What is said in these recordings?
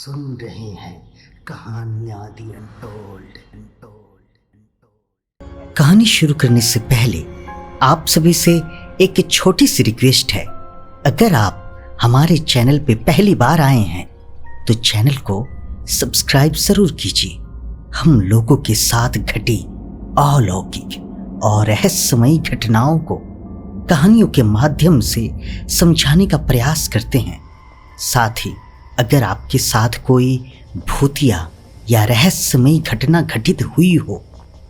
सुन रहे हैं कहानियां दी अनटोल्ड। कहानी शुरू करने से पहले आप सभी से एक छोटी सी रिक्वेस्ट है। अगर आप हमारे चैनल पे पहली बार आए हैं तो चैनल को सब्सक्राइब जरूर कीजिए। हम लोगों के साथ घटी अलौकिक और रहस्यमयी घटनाओं को कहानियों के माध्यम से समझाने का प्रयास करते हैं। साथ ही अगर आपके साथ कोई भूतिया या रहस्यमयी घटना घटित हुई हो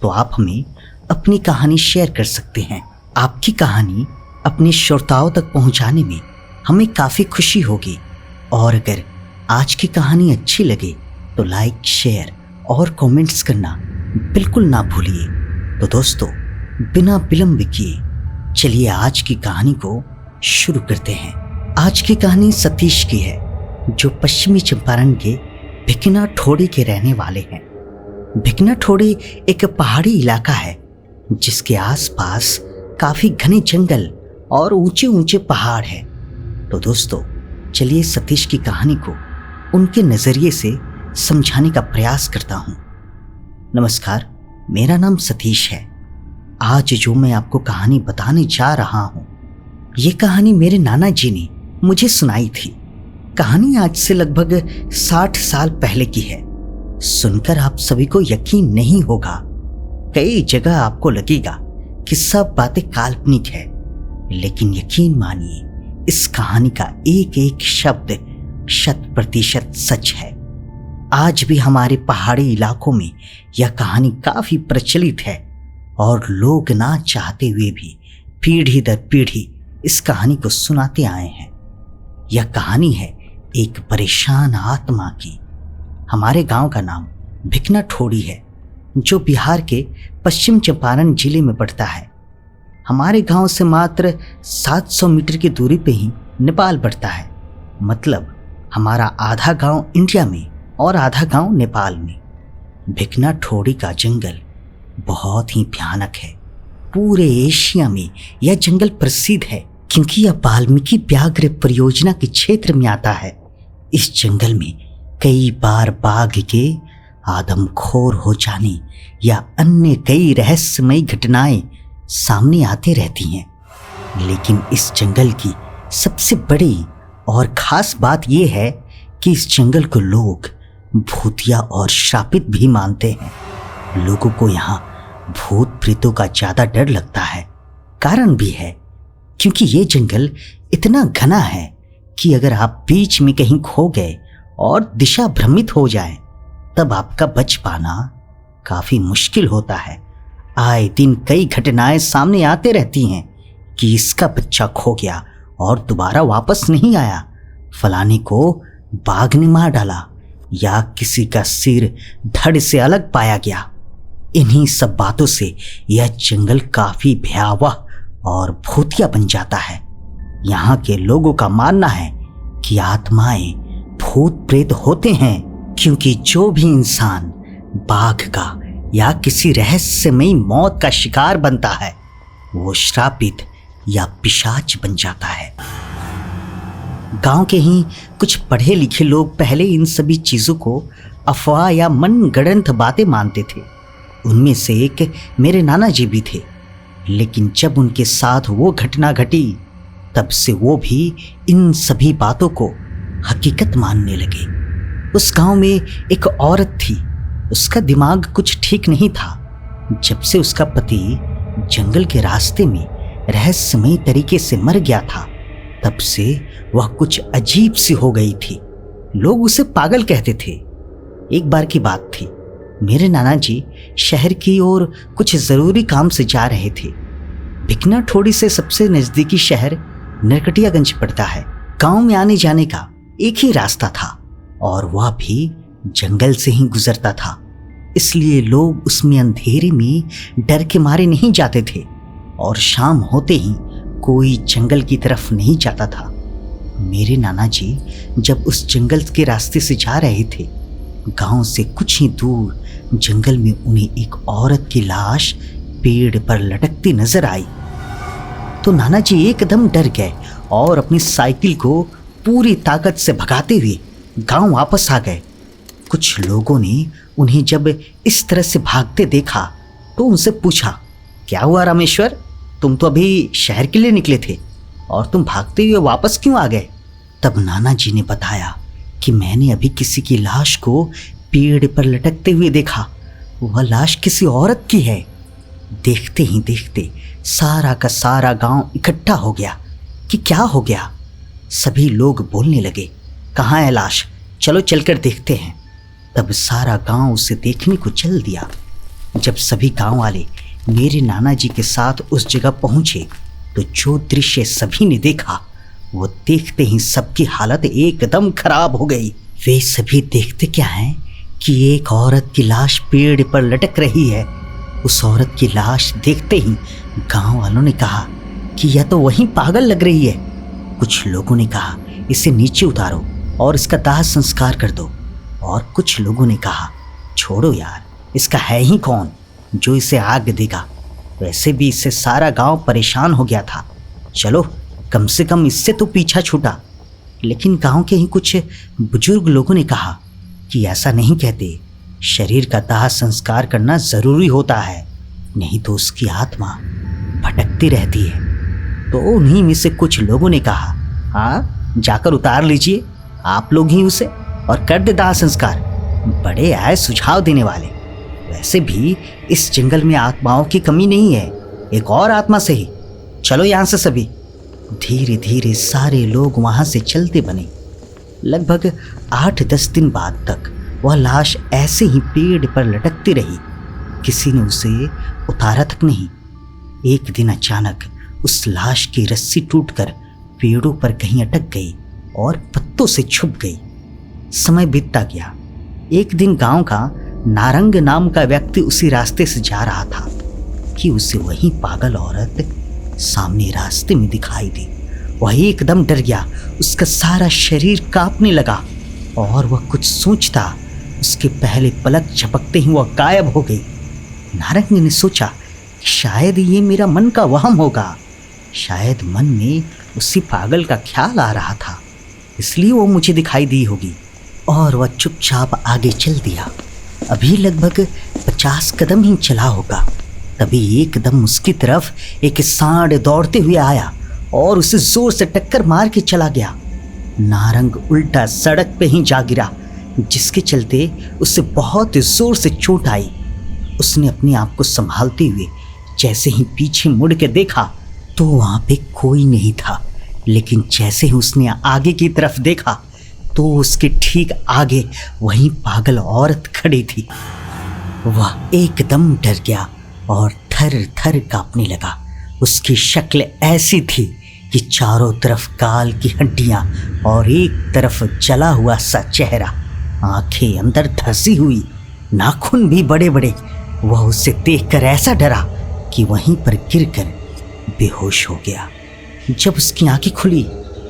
तो आप हमें अपनी कहानी शेयर कर सकते हैं। आपकी कहानी अपने श्रोताओं तक पहुंचाने में हमें काफ़ी खुशी होगी। और अगर आज की कहानी अच्छी लगे तो लाइक, शेयर और कमेंट्स करना बिल्कुल ना भूलिए। तो दोस्तों, बिना विलंब किए चलिए आज की कहानी को शुरू करते हैं। आज की कहानी सतीश की है, जो पश्चिमी चंपारण के भिकना ठोड़ी के रहने वाले हैं। भिकना ठोड़ी एक पहाड़ी इलाका है जिसके आसपास काफी घने जंगल और ऊंचे ऊंचे पहाड़ हैं। तो दोस्तों, चलिए सतीश की कहानी को उनके नजरिए से समझाने का प्रयास करता हूं। नमस्कार, मेरा नाम सतीश है। आज जो मैं आपको कहानी बताने जा रहा हूं, ये कहानी मेरे नाना जी ने मुझे सुनाई थी। कहानी आज से लगभग 60 साल पहले की है। सुनकर आप सभी को यकीन नहीं होगा। कई जगह आपको लगेगा कि सब बातें काल्पनिक है, लेकिन यकीन मानिए, इस कहानी का एक एक शब्द 100% सच है। आज भी हमारे पहाड़ी इलाकों में यह कहानी काफी प्रचलित है और लोग ना चाहते हुए भी पीढ़ी दर पीढ़ी इस कहानी को सुनाते आए हैं। यह कहानी है एक परेशान आत्मा की। हमारे गांव का नाम भिकना ठोड़ी है, जो बिहार के पश्चिम चंपारण जिले में पड़ता है। हमारे गांव से मात्र 700 मीटर की दूरी पे ही नेपाल पड़ता है। मतलब हमारा आधा गांव इंडिया में और आधा गांव नेपाल में। भिकना ठोड़ी का जंगल बहुत ही भयानक है। पूरे एशिया में यह जंगल प्रसिद्ध है क्योंकि यह वाल्मीकि व्याघ्र परियोजना के क्षेत्र में आता है। इस जंगल में कई बार बाघ के आदमखोर हो जाने या अन्य कई रहस्यमयी घटनाएं सामने आते रहती हैं। लेकिन इस जंगल की सबसे बड़ी और खास बात यह है कि इस जंगल को लोग भूतिया और श्रापित भी मानते हैं। लोगों को यहाँ भूत प्रेतों का ज्यादा डर लगता है। कारण भी है क्योंकि ये जंगल इतना घना है कि अगर आप बीच में कहीं खो गए और दिशा भ्रमित हो जाए तब आपका बच पाना काफी मुश्किल होता है। आए दिन कई घटनाएं सामने आते रहती हैं कि इसका बच्चा खो गया और दोबारा वापस नहीं आया, फलाने को बाघ ने मार डाला या किसी का सिर धड़ से अलग पाया गया। इन्हीं सब बातों से यह जंगल काफी भयावह और भूतिया बन जाता है। यहाँ के लोगों का मानना है कि आत्माएं भूत प्रेत होते हैं क्योंकि जो भी इंसान बाघ का या किसी रहस्यमयी मौत का शिकार बनता है वो श्रापित या पिशाच बन जाता है। गांव के ही कुछ पढ़े लिखे लोग पहले इन सभी चीजों को अफवाह या मनगढ़ंत बातें मानते थे। उनमें से एक मेरे नाना जी भी थे। लेकिन जब उनके साथ वो घटना घटी तब से वो भी इन सभी बातों को हकीकत मानने लगे। उस गांव में एक औरत थी। उसका दिमाग कुछ ठीक नहीं था। जब से उसका पति जंगल के रास्ते में रहस्यमयी तरीके से मर गया था तब से वह कुछ अजीब सी हो गई थी। लोग उसे पागल कहते थे। एक बार की बात थी, मेरे नाना जी शहर की ओर कुछ जरूरी काम से जा रहे थे। भिकना ठोड़ी से सबसे नजदीकी शहर नरकटियागंज पड़ता है। गांव में आने जाने का एक ही रास्ता था और वह भी जंगल से ही गुजरता था। इसलिए लोग उसमें अंधेरे में डर के मारे नहीं जाते थे और शाम होते ही कोई जंगल की तरफ नहीं जाता था। मेरे नाना जी जब उस जंगल के रास्ते से जा रहे थे, गांव से कुछ ही दूर जंगल में उन्हें एक औरत की लाश पेड़ पर लटकती नजर आई। तो नाना जी एकदम डर गए और अपनी साइकिल को पूरी ताकत से भगाते हुए गांव वापस आ गए कुछ लोगों ने उन्हें जब इस तरह से भागते देखा तो उनसे पूछा, क्या हुआ रामेश्वर, तुम तो अभी शहर के लिए निकले थे और तुम भागते हुए वापस क्यों आ गए? तब नाना जी ने बताया कि मैंने अभी किसी की लाश को पेड़ पर लटकते हुए देखा। वह लाश किसी औरत की है। देखते ही देखते सारा का सारा गांव इकट्ठा हो गया कि क्या हो गया। सभी लोग बोलने लगे, कहाँ है लाश, चलो चलकर देखते हैं। तब सारा गांव उसे देखने को चल दिया। जब सभी गांव वाले मेरे नाना जी के साथ उस जगह पहुंचे तो जो दृश्य सभी ने देखा वो देखते ही सबकी हालत एकदम खराब हो गई। वे सभी देखते क्या हैं कि एक औरत की लाश पेड़ पर लटक रही है। उस औरत की लाश देखते ही गांव वालों ने कहा कि यह तो वही पागल लग रही है। कुछ लोगों ने कहा, इसे नीचे उतारो और इसका दाह संस्कार कर दो। और कुछ लोगों ने कहा, छोड़ो यार, इसका है ही कौन जो इसे आग देगा, वैसे भी इससे सारा गांव परेशान हो गया था, चलो कम से कम इससे तो पीछा छूटा। लेकिन गांव के ही कुछ बुजुर्ग लोगों ने कहा कि ऐसा नहीं कहते, शरीर का दाह संस्कार करना जरूरी होता है, नहीं तो उसकी आत्मा भटकती रहती है। तो उन्हीं में से कुछ लोगों ने कहा, हाँ जाकर उतार लीजिए आप लोग ही उसे और कर दे दाह संस्कार। बड़े आए सुझाव देने वाले। वैसे भी इस जंगल में आत्माओं की कमी नहीं है, एक और आत्मा से ही, चलो यहाँ से सभी। धीरे धीरे सारे लोग वहां से चलते बने। लगभग 8-10 दिन बाद तक वह लाश ऐसे ही पेड़ पर लटकती रही। किसी ने उसे उतारा तक नहीं। एक दिन अचानक उस लाश की रस्सी टूटकर पेड़ों पर कहीं अटक गई और पत्तों से छुप गई। समय बीतता गया। एक दिन गांव का नारंग नाम का व्यक्ति उसी रास्ते से जा रहा था कि उसे वही पागल औरत सामने रास्ते में दिखाई दी। वह एकदम डर गया, उसका सारा शरीर कांपने लगा और वह कुछ सोचता उसके पहले पलक झपकते ही वह गायब हो गई। नारंग ने सोचा कि शायद ये मेरा मन का वहम होगा, शायद मन में उसी पागल का ख्याल आ रहा था, इसलिए वो मुझे दिखाई दी होगी। और वह चुपचाप आगे चल दिया। अभी लगभग 50 कदम ही चला होगा, तभी एकदम उसकी तरफ एक सांड दौड़ते हुए आया और उसे जोर से टक्कर मार के चला गया। नारंग उल्टा सड़क पे ही जा गिरा, जिसके चलते उसे बहुत जोर से चोट आई। उसने अपने आप को संभालते हुए जैसे ही पीछे मुड़ के देखा तो वहां पे कोई नहीं था, लेकिन जैसे ही उसने आगे की तरफ देखा तो उसके ठीक आगे वही पागल औरत खड़ी थी। वह एकदम डर गया और थर थर कांपने लगा। उसकी शक्ल ऐसी थी कि चारों तरफ काल की हड्डियां और एक तरफ जला हुआ सा चेहरा, आंखें अंदर धंसी हुई, नाखून भी बड़े बड़े। वह उसे देखकर ऐसा डरा कि वहीं पर गिरकर बेहोश हो गया। जब उसकी आंखें खुली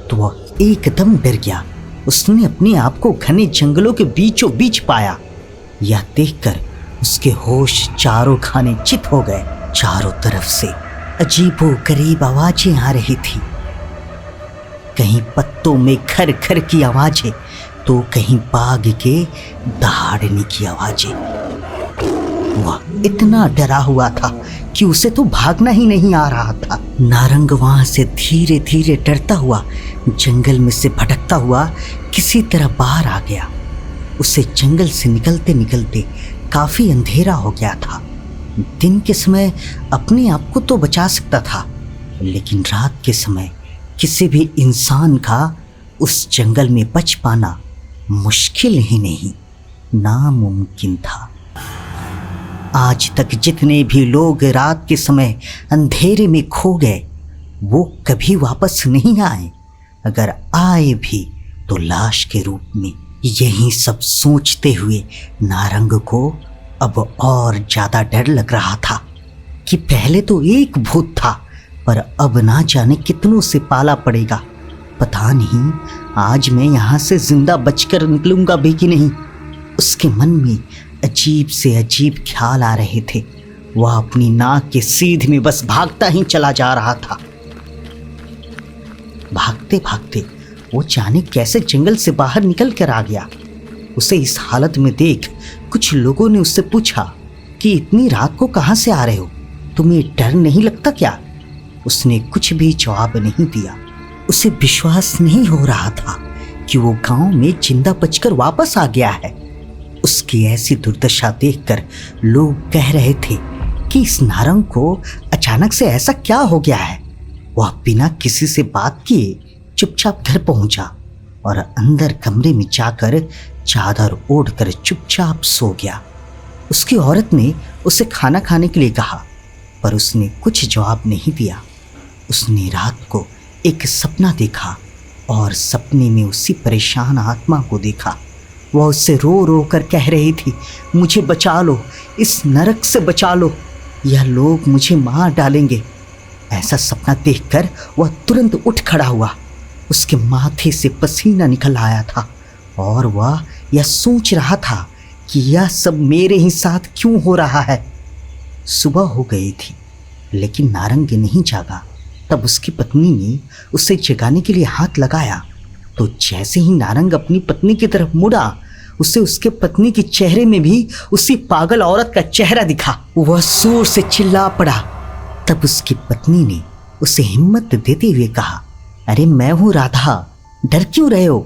तो वह एकदम डर गया। उसने अपने आप को घने जंगलों के बीचों बीच पाया। यह देखकर उसके होश चारों खाने चित हो गए। चारों तरफ से अजीबो गरीब आवाजें आ रही थी, कहीं पत्तों में खर खर की आवाजें तो कहीं बाघ के दहाड़ने की आवाजें। वह इतना डरा हुआ था कि उसे तो भागना ही नहीं आ रहा था। नारंग वहां से धीरे धीरे डरता हुआ जंगल में से भटकता हुआ किसी तरह बाहर आ गया। उसे जंगल से निकलते निकलते काफी अंधेरा हो गया था। दिन के समय अपने आप को तो बचा सकता था, लेकिन रात के समय किसी भी इंसान का उस जंगल में बच पाना मुश्किल ही नहीं, नामुमकिन था। आज तक जितने भी लोग रात के समय अंधेरे में खो गए वो कभी वापस नहीं आए, अगर आए भी तो लाश के रूप में। यही सब सोचते हुए नारंग को अब और ज्यादा डर लग रहा था कि पहले तो एक भूत था, पर अब ना जाने कितनों से पाला पड़ेगा। पता नहीं आज मैं यहाँ से जिंदा बचकर निकलूंगा भी कि नहीं। उसके मन में अजीब से अजीब ख्याल आ रहे थे। वह अपनी नाक के सीध में बस भागता ही चला जा रहा था। भागते भागते वो जाने कैसे जंगल से बाहर निकल कर आ गया। उसे इस हालत में देख कुछ लोगों ने उससे पूछा कि इतनी रात को कहाँ से आ रहे हो, तुम्हें डर नहीं लगता क्या? उसने कुछ भी जवाब नहीं दिया। उसे विश्वास नहीं हो रहा था कि वो गांव में जिंदा बचकर वापस आ गया है। उसकी ऐसी दुर्दशा देखकर लोग कह रहे थे कि इस नारंग को अचानक से ऐसा क्या हो गया है। वह बिना किसी से बात किए चुपचाप घर पहुंचा और अंदर कमरे में जाकर चादर ओढ़कर चुपचाप सो गया। उसकी औरत ने उसे खाना खाने के लिए कहा, पर उसने कुछ जवाब नहीं दिया। उसने रात को एक सपना देखा और सपने में उसी परेशान आत्मा को देखा। वह उससे रो रो कर कह रही थी, मुझे बचा लो, इस नरक से बचा लो, यह लोग मुझे मार डालेंगे। ऐसा सपना देखकर वह तुरंत उठ खड़ा हुआ। उसके माथे से पसीना निकल आया था और वह यह सोच रहा था कि यह सब मेरे ही साथ क्यों हो रहा है। सुबह हो गई थी लेकिन नारंग नहीं जागा। तब उसकी पत्नी ने उसे जगाने के लिए हाथ लगाया तो जैसे ही नारंग अपनी पत्नी की तरफ मुड़ा, उसे उसके पत्नी के चेहरे में भी उसी पागल औरत का चेहरा दिखा। वह जोर से चिल्ला पड़ा। तब उसकी पत्नी ने उसे हिम्मत देते हुए कहा, अरे मैं हूं राधा, डर क्यों रहे हो?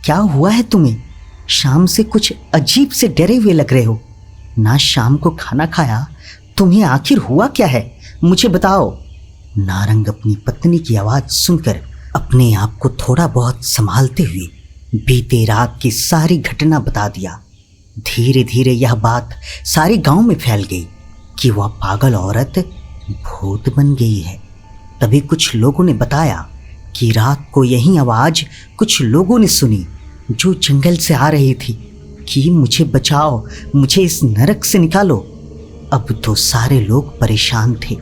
क्या हुआ है तुम्हें? शाम से कुछ अजीब से डरे हुए लग रहे हो। ना शाम को खाना खाया, तुम्हें आखिर हुआ क्या है? मुझे बताओ। नारंग अपनी पत्नी की आवाज सुनकर अपने आप को थोड़ा बहुत संभालते हुए बीते रात की सारी घटना बता दिया। धीरे धीरे यह बात सारे गांव में फैल गई कि वह पागल औरत भूत बन गई है। तभी कुछ लोगों ने बताया कि रात को यही आवाज कुछ लोगों ने सुनी जो जंगल से आ रही थी कि मुझे बचाओ, मुझे इस नरक से निकालो। अब तो सारे लोग परेशान थे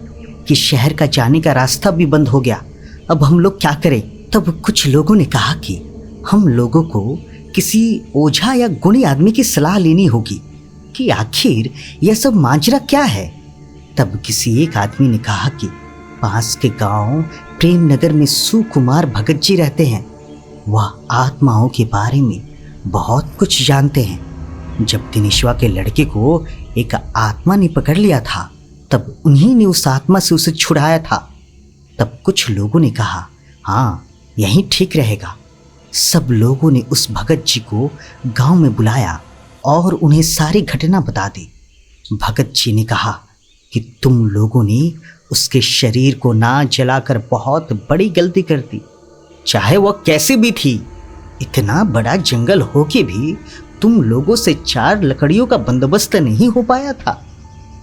कि शहर का जाने का रास्ता भी बंद हो गया। अब हम लोग क्या करें? तब कुछ लोगों ने कहा कि हम लोगों को किसी ओझा या गुणी आदमी की सलाह लेनी होगी कि आखिर यह सब माजरा क्या है। तब किसी एक आदमी ने कहा कि पास के गांव प्रेम नगर में सुकुमार भगत जी रहते हैं। वह आत्माओं के बारे में बहुत कुछ जानते हैं। जब दिनेशवा के लड़के को एक आत्मा ने पकड़ लिया था तब उन्हीं ने उस आत्मा से उसे छुड़ाया था। तब कुछ लोगों ने कहा, हाँ यही ठीक रहेगा। सब लोगों ने उस भगत जी को गांव में बुलाया और उन्हें सारी घटना बता दी। भगत जी ने कहा कि तुम लोगों ने उसके शरीर को ना जलाकर बहुत बड़ी गलती कर दी। चाहे वह कैसी भी थी, इतना बड़ा जंगल होके भी तुम लोगों से 4 लकड़ियों का बंदोबस्त नहीं हो पाया था।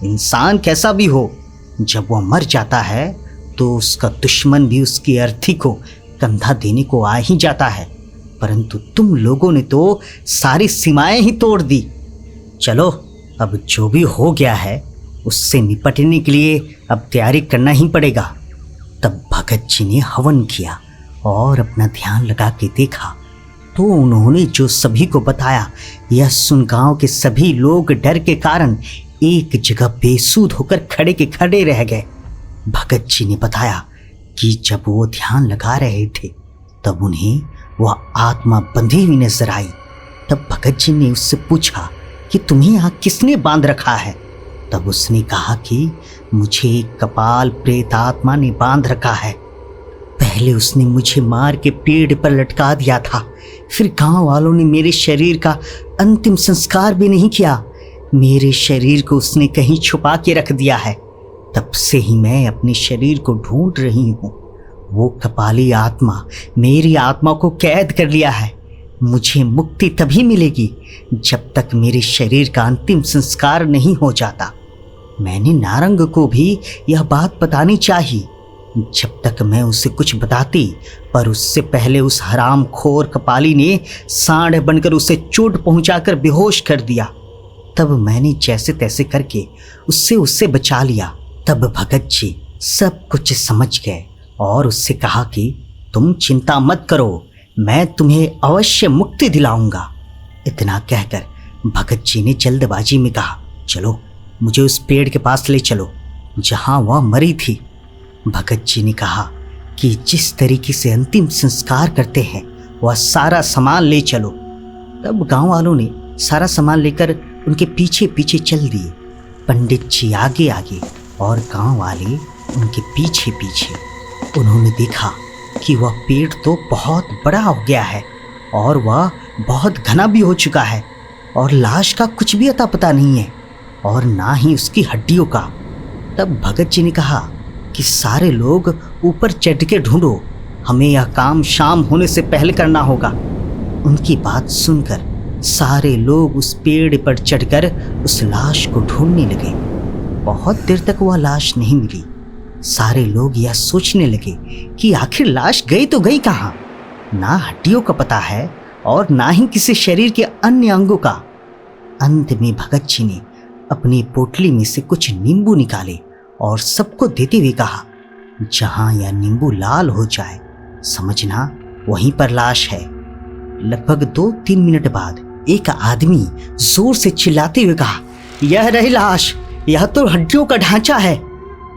इंसान कैसा भी हो, जब वह मर जाता है तो उसका दुश्मन भी उसकी अर्थी को कंधा देने को आ ही जाता है, परंतु तुम लोगों ने तो सारी सीमाएं ही तोड़ दी। चलो अब जो भी हो गया है उससे निपटने के लिए अब तैयारी करना ही पड़ेगा। तब भगत जी ने हवन किया और अपना ध्यान लगा के देखा तो उन्होंने जो सभी को बताया, यह सुन गांव के सभी लोग डर के कारण एक जगह बेसुध होकर खड़े के खड़े रह गए। भगत जी ने बताया कि जब वो ध्यान लगा रहे थे तब उन्हें वह आत्मा बंधी हुई नजर आई। तब भगत जी ने उससे पूछा कि तुम्हें यहाँ किसने बांध रखा है? तब उसने कहा कि मुझे एक कपाल प्रेत आत्मा ने बांध रखा है। पहले उसने मुझे मार के पेड़ पर लटका दिया था, फिर गांव वालों ने मेरे शरीर का अंतिम संस्कार भी नहीं किया। मेरे शरीर को उसने कहीं छुपा के रख दिया है। तब से ही मैं अपने शरीर को ढूंढ रही हूँ। वो कपाली आत्मा मेरी आत्मा को कैद कर लिया है। मुझे मुक्ति तभी मिलेगी जब तक मेरे शरीर का अंतिम संस्कार नहीं हो जाता। मैंने नारंग को भी यह बात बतानी चाहिए जब तक मैं उसे कुछ बताती, पर उससे पहले उस हरामखोर कपाली ने सांड बनकर उसे चोट पहुंचाकर बेहोश कर दिया। तब मैंने जैसे तैसे करके उससे बचा लिया। तब भगत जी सब कुछ समझ गए और उससे कहा कि तुम चिंता मत करो, मैं तुम्हें अवश्य मुक्ति दिलाऊंगा। इतना कहकर भगत जी ने जल्दबाजी में कहा, चलो मुझे उस पेड़ के पास ले चलो जहां वह मरी थी। भगत जी ने कहा कि जिस तरीके से अंतिम संस्कार करते हैं वह सारा सामान ले चलो। तब गांव वालों ने सारा सामान लेकर उनके पीछे पीछे चल दिए। पंडित जी आगे आगे और गांव वाले उनके पीछे पीछे। उन्होंने देखा कि वह पेड़ तो बहुत बड़ा हो गया है और वह बहुत घना भी हो चुका है और लाश का कुछ भी अता पता नहीं है और ना ही उसकी हड्डियों का। तब भगत जी ने कहा कि सारे लोग ऊपर चढ़ के ढूंढो, हमें यह काम शाम होने से पहले करना होगा। उनकी बात सुनकर सारे लोग उस पेड़ पर चढ़कर उस लाश को ढूंढने लगे। बहुत देर तक वह लाश नहीं मिली। सारे लोग यह सोचने लगे कि आखिर लाश गई तो गई कहाँ। ना हड्डियों का पता है और ना ही किसी शरीर के अन्य अंगों का। अंत में भगत जी ने अपनी पोटली में से कुछ नींबू निकाले और सबको देते हुए कहा, जहां यह नींबू लाल हो जाए समझना वहीं पर लाश है। लगभग 2-3 मिनट बाद एक आदमी जोर से चिल्लाते हुए कहा, यह रही लाश, यह तो हड्डियों का ढांचा है।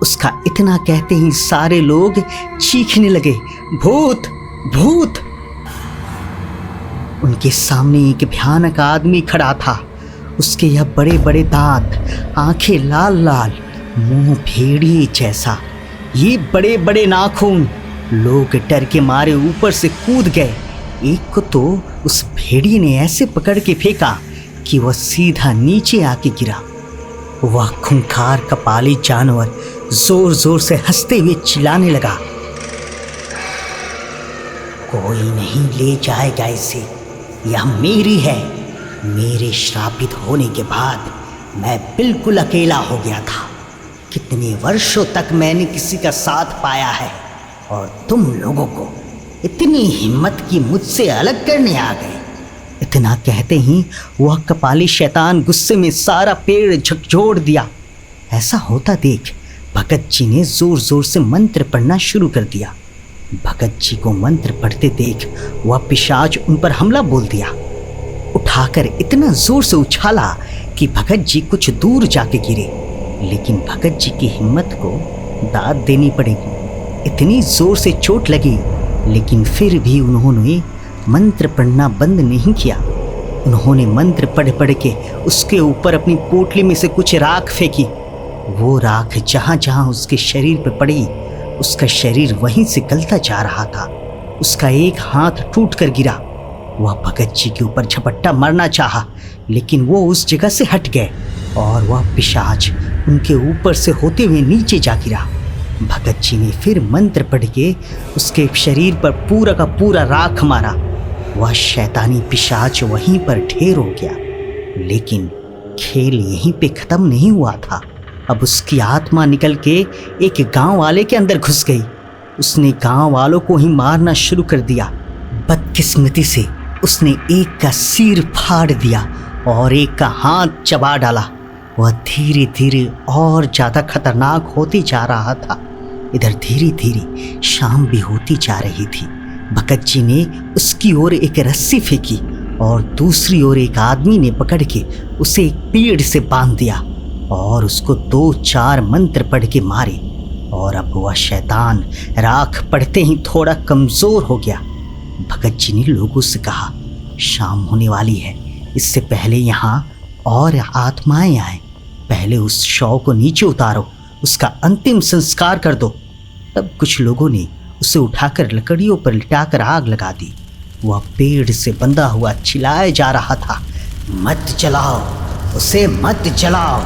उसका इतना कहते ही सारे लोग चीखने लगे, भूत भूत। उनके सामने एक भयानक आदमी खड़ा था। उसके यह बड़े बड़े दांत, आंखें लाल लाल, मुंह भेड़िए जैसा, ये बड़े बड़े नाखून। लोग डर के मारे ऊपर से कूद गए। एक को तो उस भेड़िए ने ऐसे पकड़ के फेंका कि वह सीधा नीचे आके गिरा। वह खूंखार कपाली जानवर जोर जोर से हंसते हुए चिल्लाने लगा, कोई नहीं ले जाएगा इसे, यह मेरी है। मेरे श्रापित होने के बाद मैं बिल्कुल अकेला हो गया था। कितने वर्षों तक मैंने किसी का साथ पाया है और तुम लोगों को इतनी हिम्मत की मुझसे अलग करने आ गए। इतना कहते ही वह कपाली शैतान गुस्से में सारा पेड़ झकझोर दिया। ऐसा होता देख भगत जी ने जोर जोर से मंत्र पढ़ना शुरू कर दिया। भगत जी को मंत्र पढ़ते देख वह पिशाच उन पर हमला बोल दिया। उठाकर इतना जोर से उछाला कि भगत जी कुछ दूर जाके गिरे। लेकिन भगत जी की हिम्मत को दाद देनी पड़ेगी। इतनी जोर से चोट लगी लेकिन फिर भी उन्होंने मंत्र पढ़ना बंद नहीं किया। उन्होंने मंत्र पढ़ पढ़ के उसके ऊपर अपनी पोटली में से कुछ राख फेंकी। वो राख जहाँ जहाँ उसके शरीर पर पड़ी उसका शरीर वहीं से गलता जा रहा था। उसका एक हाथ टूट कर गिरा। वह भगत जी के ऊपर झपट्टा मारना चाहा लेकिन वो उस जगह से हट गए और वह पिशाच उनके ऊपर से होते हुए नीचे जा गिरा। भगत जी ने फिर मंत्र पढ़ के उसके शरीर पर पूरा का पूरा राख मारा। वह शैतानी पिशाच वहीं पर ढेर हो गया। लेकिन खेल यहीं पे खत्म नहीं हुआ था। अब उसकी आत्मा निकल के एक गांव वाले के अंदर घुस गई। उसने गांव वालों को ही मारना शुरू कर दिया। बदकिस्मती से उसने एक का सिर फाड़ दिया और एक का हाथ चबा डाला। वह धीरे धीरे और ज़्यादा खतरनाक होती जा रहा था। इधर धीरे धीरे शाम भी होती जा रही थी। भगत जी ने उसकी ओर एक रस्सी फेंकी और दूसरी ओर एक आदमी ने पकड़ के उसे एक पेड़ से बांध दिया और उसको 2-4 मंत्र पढ़ के मारे। और अब वह शैतान राख पढ़ते ही थोड़ा कमज़ोर हो गया। भगत जी ने लोगों से कहा, शाम होने वाली है, इससे पहले यहाँ और आत्माएं आए। पहले उस शव को नीचे उतारो, उसका अंतिम संस्कार कर दो। तब कुछ लोगों ने उसे उठाकर लकड़ियों पर लिटाकर आग लगा दी। वह पेड़ से बंधा हुआ चिल्लाया जा रहा था, मत जलाओ उसे, मत जलाओ।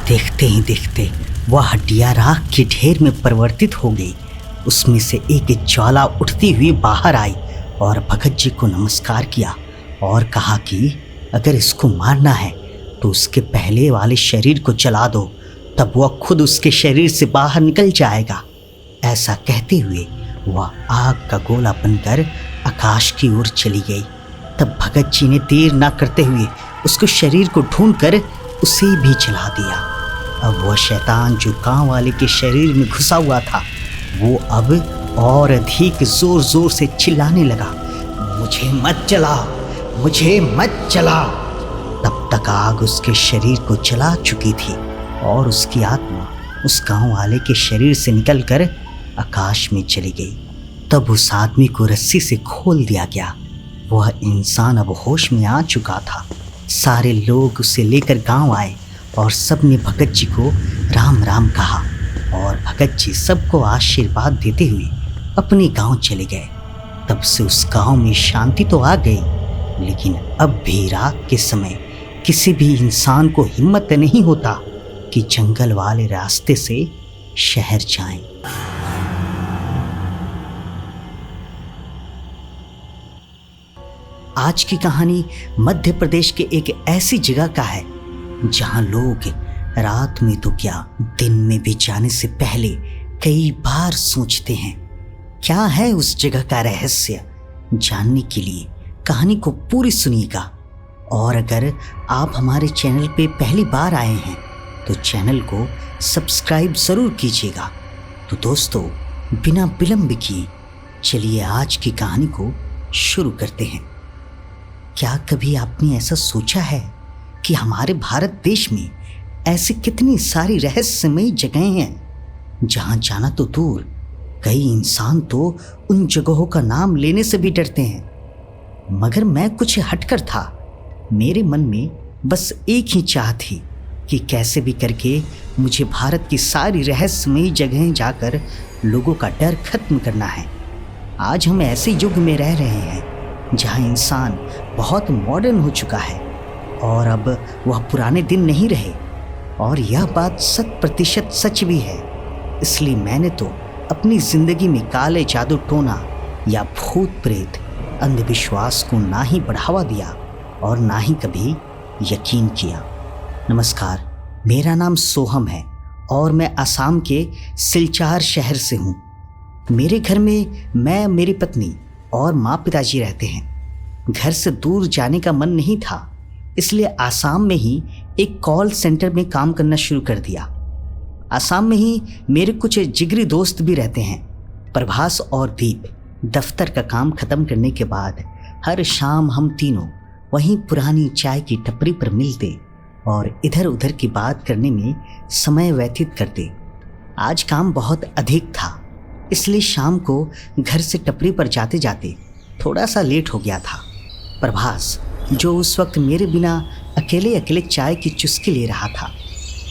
देखते ही देखते वह हड्डियां राख के ढेर में परिवर्तित हो गई। उसमें से एक ज्वाला उठती हुई बाहर आई और भगत जी को नमस्कार किया और कहा कि अगर इसको मारना है तो उसके पहले वाले शरीर को जला दो, तब वह खुद उसके शरीर से बाहर निकल जाएगा। ऐसा कहते हुए वह आग का गोला बनकर आकाश की ओर चली गई। तब भगत जी ने देर ना करते हुए उसके शरीर को ढूंढकर उसे भी जला दिया। अब वह शैतान जो गांव वाले के शरीर में घुसा हुआ था वो अब और अधिक जोर जोर से चिल्लाने लगा, मुझे मत जलाओ, मुझे मत जलाओ। तब तक आग उसके शरीर को जला चुकी थी और उसकी आत्मा उस गांव वाले के शरीर से निकलकर आकाश में चली गई। तब उस आदमी को रस्सी से खोल दिया गया। वह इंसान अब होश में आ चुका था। सारे लोग उसे लेकर गांव आए और सबने भगत जी को राम राम कहा और भगत जी सबको आशीर्वाद देते हुए अपने गांव चले गए। तब से उस गांव में शांति तो आ गई, लेकिन अब भी रात के समय किसी भी इंसान को हिम्मत नहीं होता कि जंगल वाले रास्ते से शहर जाएं। आज की कहानी मध्य प्रदेश के एक ऐसी जगह का है जहां लोग रात में तो क्या दिन में भी जाने से पहले कई बार सोचते हैं क्या है उस जगह का रहस्य। जानने के लिए कहानी को पूरी सुनिएगा। और अगर आप हमारे चैनल पे पहली बार आए हैं तो चैनल को सब्सक्राइब ज़रूर कीजिएगा। तो दोस्तों, बिना विलंब किए चलिए आज की कहानी को शुरू करते हैं। क्या कभी आपने ऐसा सोचा है कि हमारे भारत देश में ऐसी कितनी सारी रहस्यमयी जगहें हैं जहां जाना तो दूर, कई इंसान तो उन जगहों का नाम लेने से भी डरते हैं। मगर मैं कुछ हटकर था। मेरे मन में बस एक ही चाह थी कि कैसे भी करके मुझे भारत की सारी रहस्यमयी जगहें जाकर लोगों का डर खत्म करना है। आज हम ऐसे युग में रह रहे हैं जहां इंसान बहुत मॉडर्न हो चुका है और अब वह पुराने दिन नहीं रहे। और यह बात 100% सच भी है। इसलिए मैंने तो अपनी ज़िंदगी में काले जादू टोना या भूत प्रेत अंधविश्वास को ना ही बढ़ावा दिया और ना ही कभी यकीन किया। नमस्कार, मेरा नाम सोहम है और मैं असम के सिलचार शहर से हूँ। मेरे घर में मैं, मेरी पत्नी और माँ पिताजी रहते हैं। घर से दूर जाने का मन नहीं था, इसलिए आसाम में ही एक कॉल सेंटर में काम करना शुरू कर दिया। आसाम में ही मेरे कुछ जिगरी दोस्त भी रहते हैं, प्रभास और दीप। दफ्तर का काम खत्म करने के बाद हर शाम हम तीनों वहीं पुरानी चाय की टपरी पर मिलते और इधर उधर की बात करने में समय व्यतीत करते। आज काम बहुत अधिक था, इसलिए शाम को घर से टपरी पर जाते जाते थोड़ा सा लेट हो गया था। प्रभास, जो उस वक्त मेरे बिना अकेले अकेले चाय की चुस्की ले रहा था,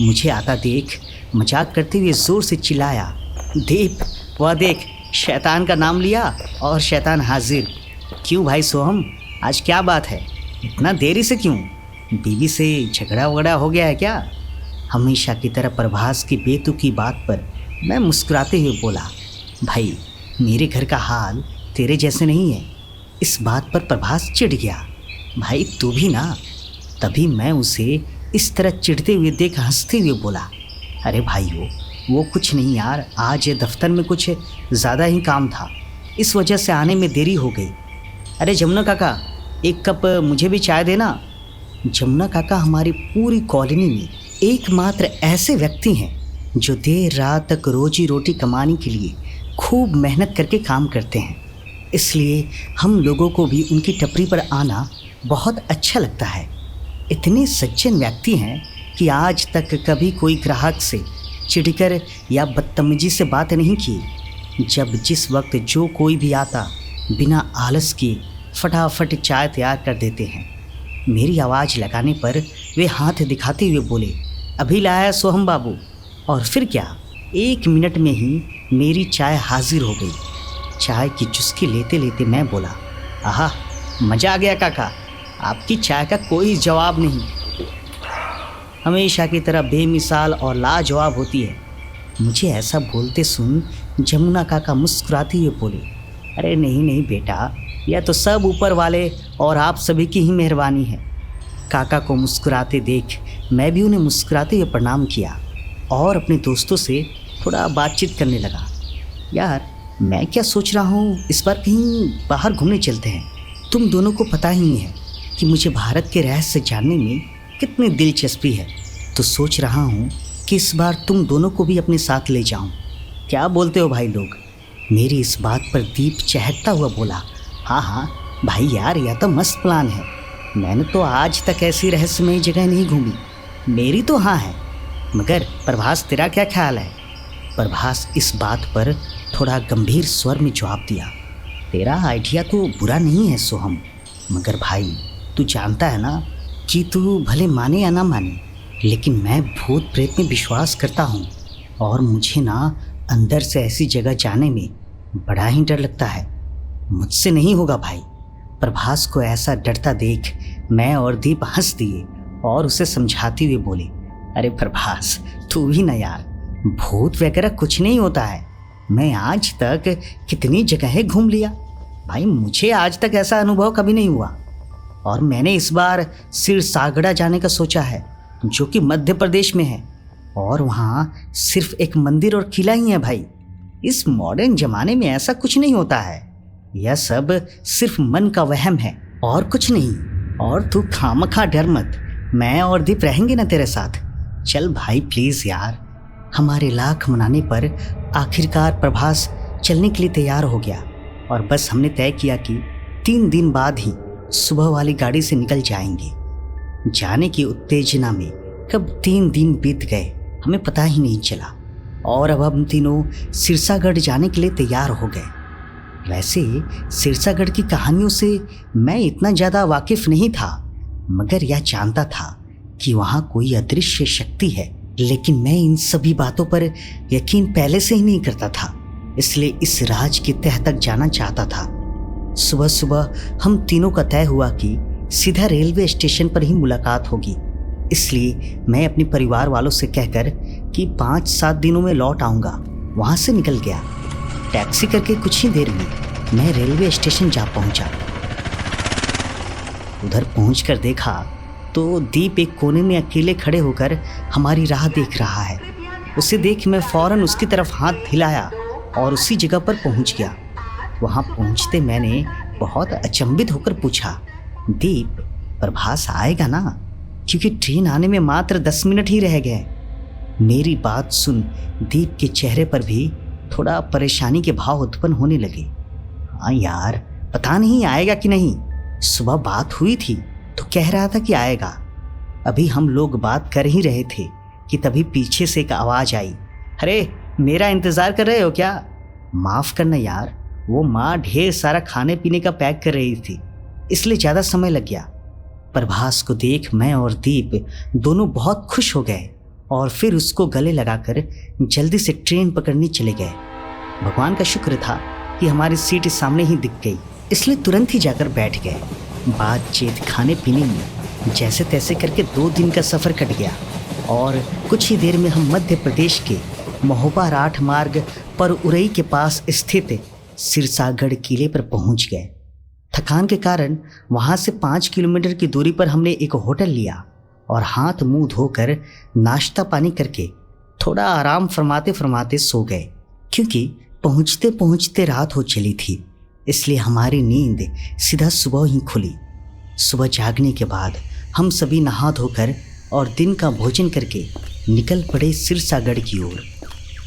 मुझे आता देख मजाक करते हुए ज़ोर से चिल्लाया, दीप, वह देख, शैतान का नाम लिया और शैतान हाजिर। क्यों भाई सोहम, आज क्या बात है? इतना देरी से क्यों? बीवी से झगड़ा वगड़ा हो गया है क्या? हमेशा की तरह प्रभास की बेतुकी बात पर मैं मुस्कुराते हुए बोला, भाई, मेरे घर का हाल तेरे जैसे नहीं है। इस बात पर प्रभास चिढ़ गया। भाई तू भी ना। तभी मैं उसे इस तरह चिढ़ते हुए देख हंसते हुए बोला, अरे भाई वो कुछ नहीं यार, आज दफ्तर में कुछ ज़्यादा ही काम था, इस वजह से आने में देरी हो गई। अरे जमुना काका, एक कप मुझे भी चाय देना। जमुना काका हमारी पूरी कॉलोनी में एकमात्र ऐसे व्यक्ति हैं जो देर रात तक रोजी रोटी कमाने के लिए खूब मेहनत करके काम करते हैं। इसलिए हम लोगों को भी उनकी टपरी पर आना बहुत अच्छा लगता है। इतने सज्जन व्यक्ति हैं कि आज तक कभी कोई ग्राहक से चिढ़कर या बदतमीजी से बात नहीं की। जब जिस वक्त जो कोई भी आता, बिना आलस किए फटाफट चाय तैयार कर देते हैं। मेरी आवाज़ लगाने पर वे हाथ दिखाते हुए बोले, अभी लाया सोहम बाबू। और फिर क्या, 1 मिनट में ही मेरी चाय हाजिर हो गई। चाय की चुस्की लेते लेते मैं बोला, आहा, मज़ा आ गया काका, आपकी चाय का कोई जवाब नहीं, हमेशा की तरह बेमिसाल और लाजवाब होती है। मुझे ऐसा बोलते सुन जमुना काका मुस्कुराते हुए बोले, अरे नहीं नहीं बेटा, यह तो सब ऊपर वाले और आप सभी की ही मेहरबानी है। काका को मुस्कुराते देख मैं भी उन्हें मुस्कुराते हुए प्रणाम किया और अपने दोस्तों से थोड़ा बातचीत करने लगा। यार, मैं क्या सोच रहा हूँ, इस बार कहीं बाहर घूमने चलते हैं। तुम दोनों को पता ही है कि मुझे भारत के रहस्य जानने में कितनी दिलचस्पी है, तो सोच रहा हूँ कि इस बार तुम दोनों को भी अपने साथ ले जाऊँ। क्या बोलते हो भाई लोग? मेरी इस बात पर दीप चहकता हुआ बोला, हाँ हाँ भाई यार, यह तो मस्त प्लान है। मैंने तो आज तक ऐसी रहस्यमयी जगह नहीं घूमी। मेरी तो हाँ है, मगर प्रभास तेरा क्या ख्याल है? प्रभास इस बात पर थोड़ा गंभीर स्वर में जवाब दिया, तेरा आइडिया तो बुरा नहीं है सोहम, मगर भाई तू जानता है ना कि तू भले माने या ना माने, लेकिन मैं भूत प्रेत में विश्वास करता हूँ और मुझे ना अंदर से ऐसी जगह जाने में बड़ा ही डर लगता है। मुझसे नहीं होगा भाई। प्रभास को ऐसा डरता देख मैं और दीप हंस दिए और उसे समझाते हुए बोले, अरे प्रभास तू भी ना यार, भूत वगैरह कुछ नहीं होता है। मैं आज तक कितनी जगहें घूम लिया भाई, मुझे आज तक ऐसा अनुभव कभी नहीं हुआ। और मैंने इस बार सिरसागड़ा जाने का सोचा है, जो कि मध्य प्रदेश में है, और वहाँ सिर्फ एक मंदिर और किला ही है भाई। इस मॉडर्न जमाने में ऐसा कुछ नहीं होता है, यह सब सिर्फ मन का वहम है और कुछ नहीं। और तू खामखा डर मत, मैं और दीप रहेंगे ना तेरे साथ। चल भाई प्लीज़ यार। हमारे लाख मनाने पर आखिरकार प्रभास चलने के लिए तैयार हो गया और बस हमने तय किया कि 3 दिन बाद ही सुबह वाली गाड़ी से निकल जाएंगे। जाने की उत्तेजना में कब 3 दिन बीत गए हमें पता ही नहीं चला और अब हम तीनों सिरसागढ़ जाने के लिए तैयार हो गए। वैसे सिरसागढ़ की कहानियों से मैं इतना ज़्यादा वाकिफ नहीं था, मगर यह जानता था कि वहाँ कोई अदृश्य शक्ति है। लेकिन मैं इन सभी बातों पर यकीन पहले से ही नहीं करता था, इसलिए इस राज की तह तक जाना चाहता था। सुबह सुबह हम तीनों का तय हुआ कि सीधा रेलवे स्टेशन पर ही मुलाकात होगी, इसलिए मैं अपने परिवार वालों से कहकर कि 5-7 दिनों में लौट आऊँगा वहाँ से निकल गया। टैक्सी करके कुछ ही देर में मैं रेलवे स्टेशन जा पहुँचा। उधर पहुँचकर देखा तो दीप एक कोने में अकेले खड़े होकर हमारी राह देख रहा है। उसे देख मैं फ़ौरन उसकी तरफ हाथ हिलाया और उसी जगह पर पहुंच गया। वहां पहुंचते मैंने बहुत अचंभित होकर पूछा, दीप प्रभास आएगा ना? क्योंकि ट्रेन आने में मात्र 10 मिनट ही रह गए। मेरी बात सुन दीप के चेहरे पर भी थोड़ा परेशानी के भाव उत्पन्न होने लगे। हाँ यार, पता नहीं आएगा कि नहीं। सुबह बात हुई थी तो कह रहा था कि आएगा। अभी हम लोग बात कर ही रहे थे कि तभी पीछे से एक आवाज़ आई, अरे मेरा इंतज़ार कर रहे हो क्या? माफ़ करना यार, वो माँ ढेर सारा खाने पीने का पैक कर रही थी, इसलिए ज़्यादा समय लग गया। प्रभास को देख मैं और दीप दोनों बहुत खुश हो गए और फिर उसको गले लगाकर जल्दी से ट्रेन पकड़ने चले गए। भगवान का शुक्र था कि हमारी सीट सामने ही दिख गई, इसलिए तुरंत ही जाकर बैठ गए। बातचीत खाने पीने में जैसे तैसे करके 2 दिन का सफ़र कट गया और कुछ ही देर में हम मध्य प्रदेश के महोबा राठ मार्ग पर उरई के पास स्थित सिरसागढ़ किले पर पहुंच गए। थकान के कारण वहां से 5 किलोमीटर की दूरी पर हमने एक होटल लिया और हाथ मुंह धोकर नाश्ता पानी करके थोड़ा आराम फरमाते फरमाते सो गए। क्योंकि पहुंचते पहुंचते रात हो चली थी, इसलिए हमारी नींद सीधा सुबह ही खुली। सुबह जागने के बाद हम सभी नहा धोकर और दिन का भोजन करके निकल पड़े सिरसागढ़ की ओर।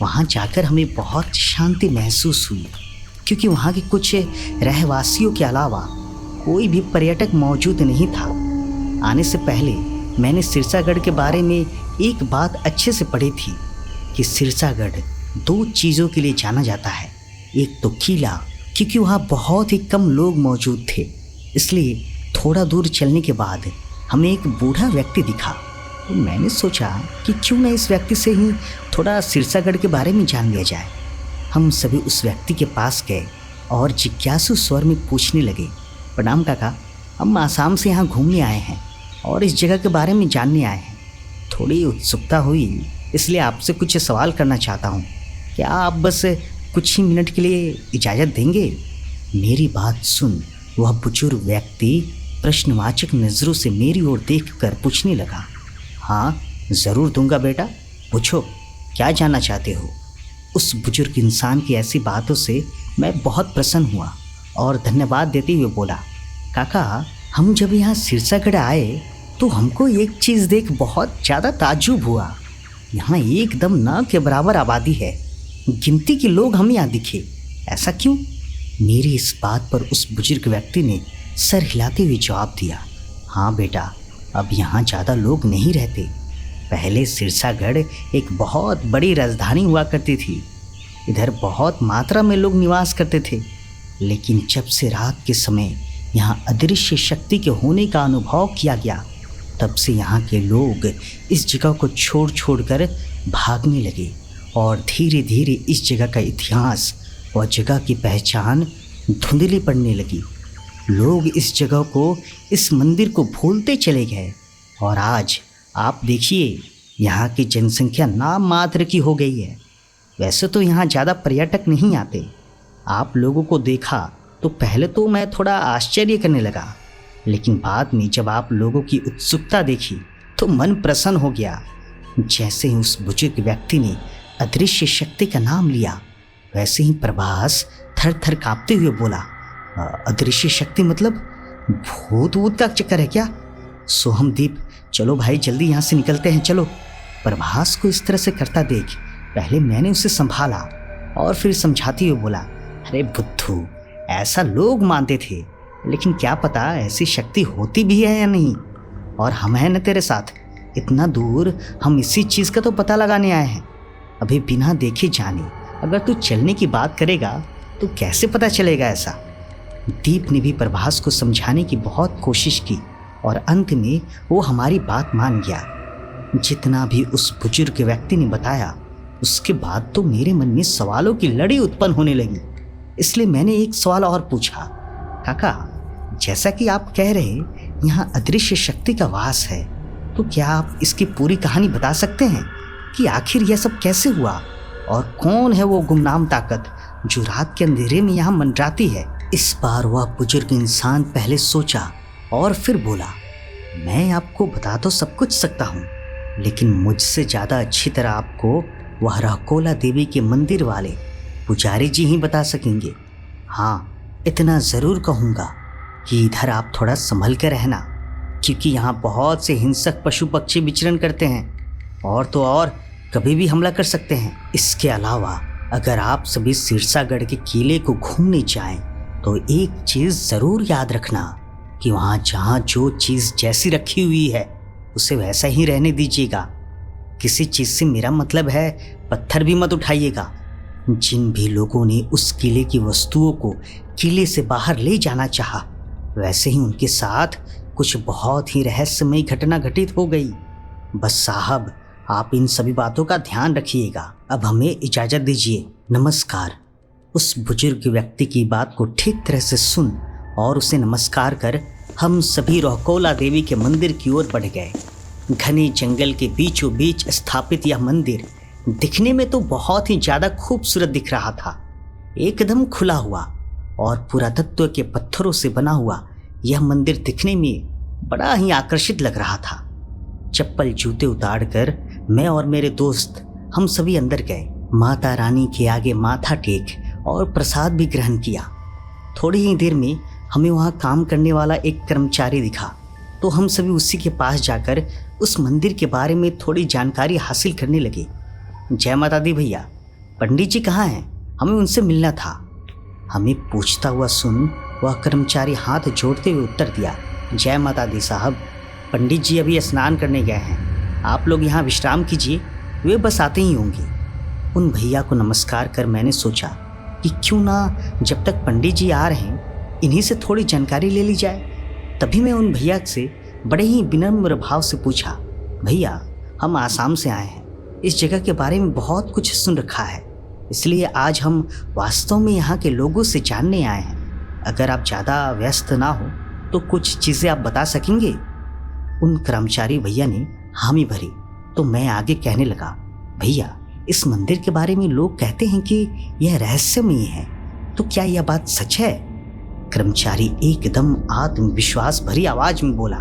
वहाँ जाकर हमें बहुत शांति महसूस हुई, क्योंकि वहाँ के कुछ रहवासियों के अलावा कोई भी पर्यटक मौजूद नहीं था। आने से पहले मैंने सिरसागढ़ के बारे में एक बात अच्छे से पढ़ी थी कि सिरसागढ़ 2 चीज़ों के लिए जाना जाता है। एक तो किला, क्योंकि वहाँ बहुत ही कम लोग मौजूद थे, इसलिए थोड़ा दूर चलने के बाद हमें एक बूढ़ा व्यक्ति दिखा। तो मैंने सोचा कि क्यों न इस व्यक्ति से ही थोड़ा सिरसागढ़ के बारे में जान लिया जाए। हम सभी उस व्यक्ति के पास गए और जिज्ञासु स्वर में पूछने लगे, प्रणाम काका, हम आसाम से यहाँ घूमने आए हैं और इस जगह के बारे में जानने आए हैं। थोड़ी उत्सुकता हुई, इसलिए आपसे कुछ सवाल करना चाहता हूँ। क्या आप बस कुछ ही मिनट के लिए इजाज़त देंगे? मेरी बात सुन वह बुजुर्ग व्यक्ति प्रश्नवाचक नज़रों से मेरी ओर देखकर पूछने लगा, हाँ ज़रूर दूंगा बेटा, पूछो क्या जानना चाहते हो। उस बुजुर्ग इंसान की ऐसी बातों से मैं बहुत प्रसन्न हुआ और धन्यवाद देते हुए बोला, काका हम जब यहाँ सिरसागढ़ आए तो हमको एक चीज़ देख बहुत ज़्यादा ताज्जुब हुआ। यहाँ एकदम न के बराबर आबादी है, गिनती के लोग हम यहाँ दिखे, ऐसा क्यों? मेरी इस बात पर उस बुजुर्ग व्यक्ति ने सर हिलाते हुए जवाब दिया, हाँ बेटा, अब यहाँ ज़्यादा लोग नहीं रहते। पहले सिरसागढ़ एक बहुत बड़ी राजधानी हुआ करती थी, इधर बहुत मात्रा में लोग निवास करते थे, लेकिन जब से रात के समय यहाँ अदृश्य शक्ति के होने का अनुभव किया गया, तब से यहाँ के लोग इस जगह को छोड़ छोड़ कर भागने लगे और धीरे धीरे इस जगह का इतिहास और जगह की पहचान धुंधली पड़ने लगी। लोग इस जगह को, इस मंदिर को भूलते चले गए और आज आप देखिए यहाँ की जनसंख्या नाम मात्र की हो गई है। वैसे तो यहाँ ज़्यादा पर्यटक नहीं आते। आप लोगों को देखा तो पहले तो मैं थोड़ा आश्चर्य करने लगा, लेकिन बाद में जब आप लोगों की उत्सुकता देखी तो मन प्रसन्न हो गया। जैसे ही उस बुजुर्ग व्यक्ति ने अदृश्य शक्ति का नाम लिया, वैसे ही प्रभास थर थर कांपते हुए बोला, अदृश्य शक्ति मतलब भूत वूत का चक्कर है क्या? सोहमदीप, चलो भाई जल्दी यहाँ से निकलते हैं, चलो। प्रभास को इस तरह से करता देख पहले मैंने उसे संभाला और फिर समझाते हुए बोला, अरे बुद्धू, ऐसा लोग मानते थे, लेकिन क्या पता ऐसी शक्ति होती भी है या नहीं। और हम हैं न तेरे साथ, इतना दूर हम इसी चीज़ का तो पता लगाने आए हैं। अभी बिना देखे जाने अगर तू चलने की बात करेगा तो कैसे पता चलेगा ऐसा। दीप ने भी प्रभास को समझाने की बहुत कोशिश की और अंत में वो हमारी बात मान गया। जितना भी उस बुजुर्ग व्यक्ति ने बताया उसके बाद तो मेरे मन में सवालों की लड़ी उत्पन्न होने लगी। इसलिए मैंने एक सवाल और पूछा, काका जैसा कि आप कह रहे यहाँ अदृश्य शक्ति का वास है, तो क्या आप इसकी पूरी कहानी बता सकते हैं कि आखिर यह सब कैसे हुआ और कौन है वो गुमनाम ताकत जो रात के अंधेरे में यहाँ मंडराती है। इस बार वह बुजुर्ग इंसान पहले सोचा और फिर बोला, मैं आपको बता तो सब कुछ सकता हूँ, लेकिन मुझसे ज़्यादा अच्छी तरह आपको वह रहकोला देवी के मंदिर वाले पुजारी जी ही बता सकेंगे। हाँ, इतना ज़रूर कहूँगा कि इधर आप थोड़ा संभल कर रहना, क्योंकि यहाँ बहुत से हिंसक पशु पक्षी विचरण करते हैं और तो और कभी भी हमला कर सकते हैं। इसके अलावा अगर आप सभी सिरसागढ़ के किले को घूमने जाएं तो एक चीज़ ज़रूर याद रखना कि वहाँ जहाँ जो चीज़ जैसी रखी हुई है उसे वैसा ही रहने दीजिएगा। किसी चीज़ से मेरा मतलब है पत्थर भी मत उठाइएगा। जिन भी लोगों ने उस किले की वस्तुओं को किले से बाहर ले जाना चाहा, वैसे ही उनके साथ कुछ बहुत ही रहस्यमयी घटना घटित हो गई। बस साहब, आप इन सभी बातों का ध्यान रखिएगा। अब हमें इजाज़त दीजिए, नमस्कार। उस बुजुर्ग व्यक्ति की बात को ठीक तरह से सुन और उसे नमस्कार कर हम सभी रहकोला देवी के मंदिर की ओर बढ़ गए। घने जंगल के बीचों बीच स्थापित यह मंदिर दिखने में तो बहुत ही ज़्यादा खूबसूरत दिख रहा था। एकदम खुला हुआ और पुरातत्व के पत्थरों से बना हुआ यह मंदिर दिखने में बड़ा ही आकर्षित लग रहा था। चप्पल जूते उतार कर मैं और मेरे दोस्त हम सभी अंदर गए। माता रानी के आगे माथा टेक और प्रसाद भी ग्रहण किया। थोड़ी ही देर में हमें वहाँ काम करने वाला एक कर्मचारी दिखा, तो हम सभी उसी के पास जाकर उस मंदिर के बारे में थोड़ी जानकारी हासिल करने लगे। जय माता दी भैया, पंडित जी कहाँ हैं? हमें उनसे मिलना था। हमें पूछता हुआ सुन वह कर्मचारी हाथ जोड़ते हुए उत्तर दिया, जय माता दी साहब, पंडित जी अभी स्नान करने गए हैं, आप लोग यहाँ विश्राम कीजिए, वे बस आते ही होंगे। उन भैया को नमस्कार कर मैंने सोचा कि क्यों ना जब तक पंडित जी आ रहे हैं इन्हीं से थोड़ी जानकारी ले ली जाए। तभी मैं उन भैया से बड़े ही विनम्र भाव से पूछा, भैया हम आसाम से आए हैं, इस जगह के बारे में बहुत कुछ सुन रखा है, इसलिए आज हम वास्तव में यहाँ के लोगों से जानने आए हैं। अगर आप ज़्यादा व्यस्त ना हो तो कुछ चीज़ें आप बता सकेंगे? उन कर्मचारी भैया ने हामी भरी तो मैं आगे कहने लगा, भैया इस मंदिर के बारे में लोग कहते हैं कि यह रहस्यमयी है, तो क्या यह बात सच है? कर्मचारी एकदम आत्मविश्वास भरी आवाज में बोला,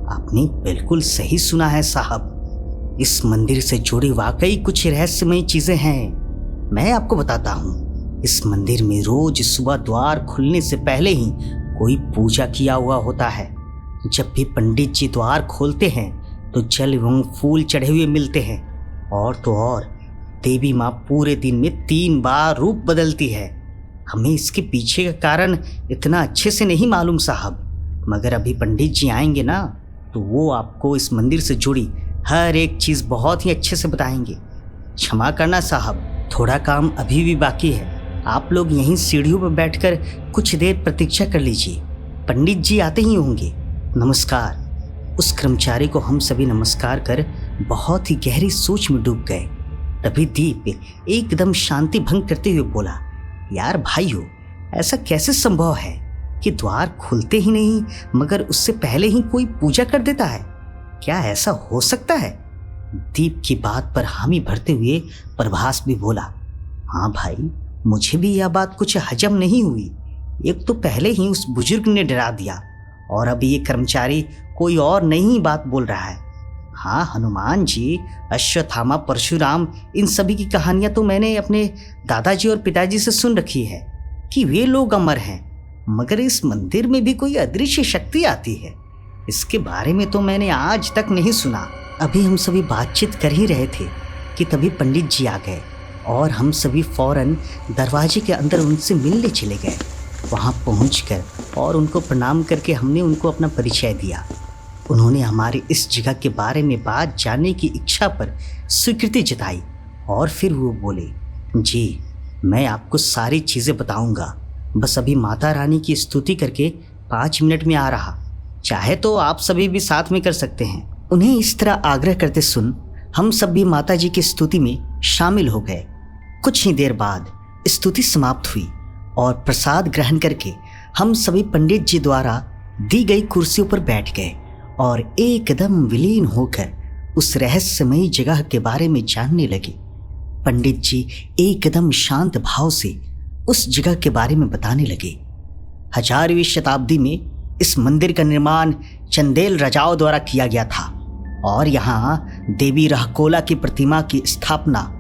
आपने बिल्कुल सही सुना है साहब, इस मंदिर से जुड़ी वाकई कुछ रहस्यमयी चीजें हैं। मैं आपको बताता हूँ, इस मंदिर में रोज सुबह द्वार खुलने से पहले ही कोई पूजा किया हुआ होता है। जब भी पंडित जी द्वार खोलते हैं तो जल एवं फूल चढ़े हुए मिलते हैं, और तो और देवी माँ पूरे दिन में 3 बार रूप बदलती है। हमें इसके पीछे का कारण इतना अच्छे से नहीं मालूम साहब, मगर अभी पंडित जी आएंगे ना तो वो आपको इस मंदिर से जुड़ी हर एक चीज़ बहुत ही अच्छे से बताएंगे। क्षमा करना साहब, थोड़ा काम अभी भी बाकी है, आप लोग यहीं सीढ़ियों पर बैठकर कुछ देर प्रतीक्षा कर लीजिए। पंडित जी आते ही होंगे। नमस्कार। उस कर्मचारी को हम सभी नमस्कार कर बहुत ही गहरी सोच में डूब गए। तभी दीप एकदम शांति भंग करते हुए बोला, यार भाइयों, ऐसा कैसे संभव है कि द्वार खुलते ही नहीं मगर उससे पहले ही कोई पूजा कर देता है? क्या ऐसा हो सकता है? दीप की बात पर हामी भरते हुए प्रभास भी बोला, हाँ भाई, मुझे भी यह बात कुछ हजम नहीं हुई। एक तो पहले ही उस बुजुर्ग ने डरा दिया और अब ये कर्मचारी कोई और नई बात बोल रहा है। हाँ, हनुमान जी, अश्वत्थामा, परशुराम, इन सभी की कहानियां तो मैंने अपने दादाजी और पिताजी से सुन रखी है कि वे लोग अमर हैं, मगर इस मंदिर में भी कोई अदृश्य शक्ति आती है, इसके बारे में तो मैंने आज तक नहीं सुना। अभी हम सभी बातचीत कर ही रहे थे कि तभी पंडित जी आ गए और हम सभी फौरन दरवाजे के अंदर उनसे मिलने चले गए। वहाँ पहुँचकर और उनको प्रणाम करके हमने उनको अपना परिचय दिया। उन्होंने हमारी इस जगह के बारे में बात जानने की इच्छा पर स्वीकृति जताई और फिर वो बोले, जी मैं आपको सारी चीज़ें बताऊंगा, बस अभी माता रानी की स्तुति करके 5 मिनट में आ रहा, चाहे तो आप सभी भी साथ में कर सकते हैं। उन्हें इस तरह आग्रह करते सुन हम सब भी माता जी की स्तुति में शामिल हो गए। कुछ ही देर बाद स्तुति समाप्त हुई और प्रसाद ग्रहण करके हम सभी पंडित जी द्वारा दी गई कुर्सियों पर बैठ गए और एकदम विलीन होकर उस रहस्यमयी जगह के बारे में जानने लगे। पंडित जी एकदम शांत भाव से उस जगह के बारे में बताने लगे। 11वीं शताब्दी में इस मंदिर का निर्माण चंदेल राजाओं द्वारा किया गया था और यहाँ देवी रहकोला की प्रतिमा की स्थापना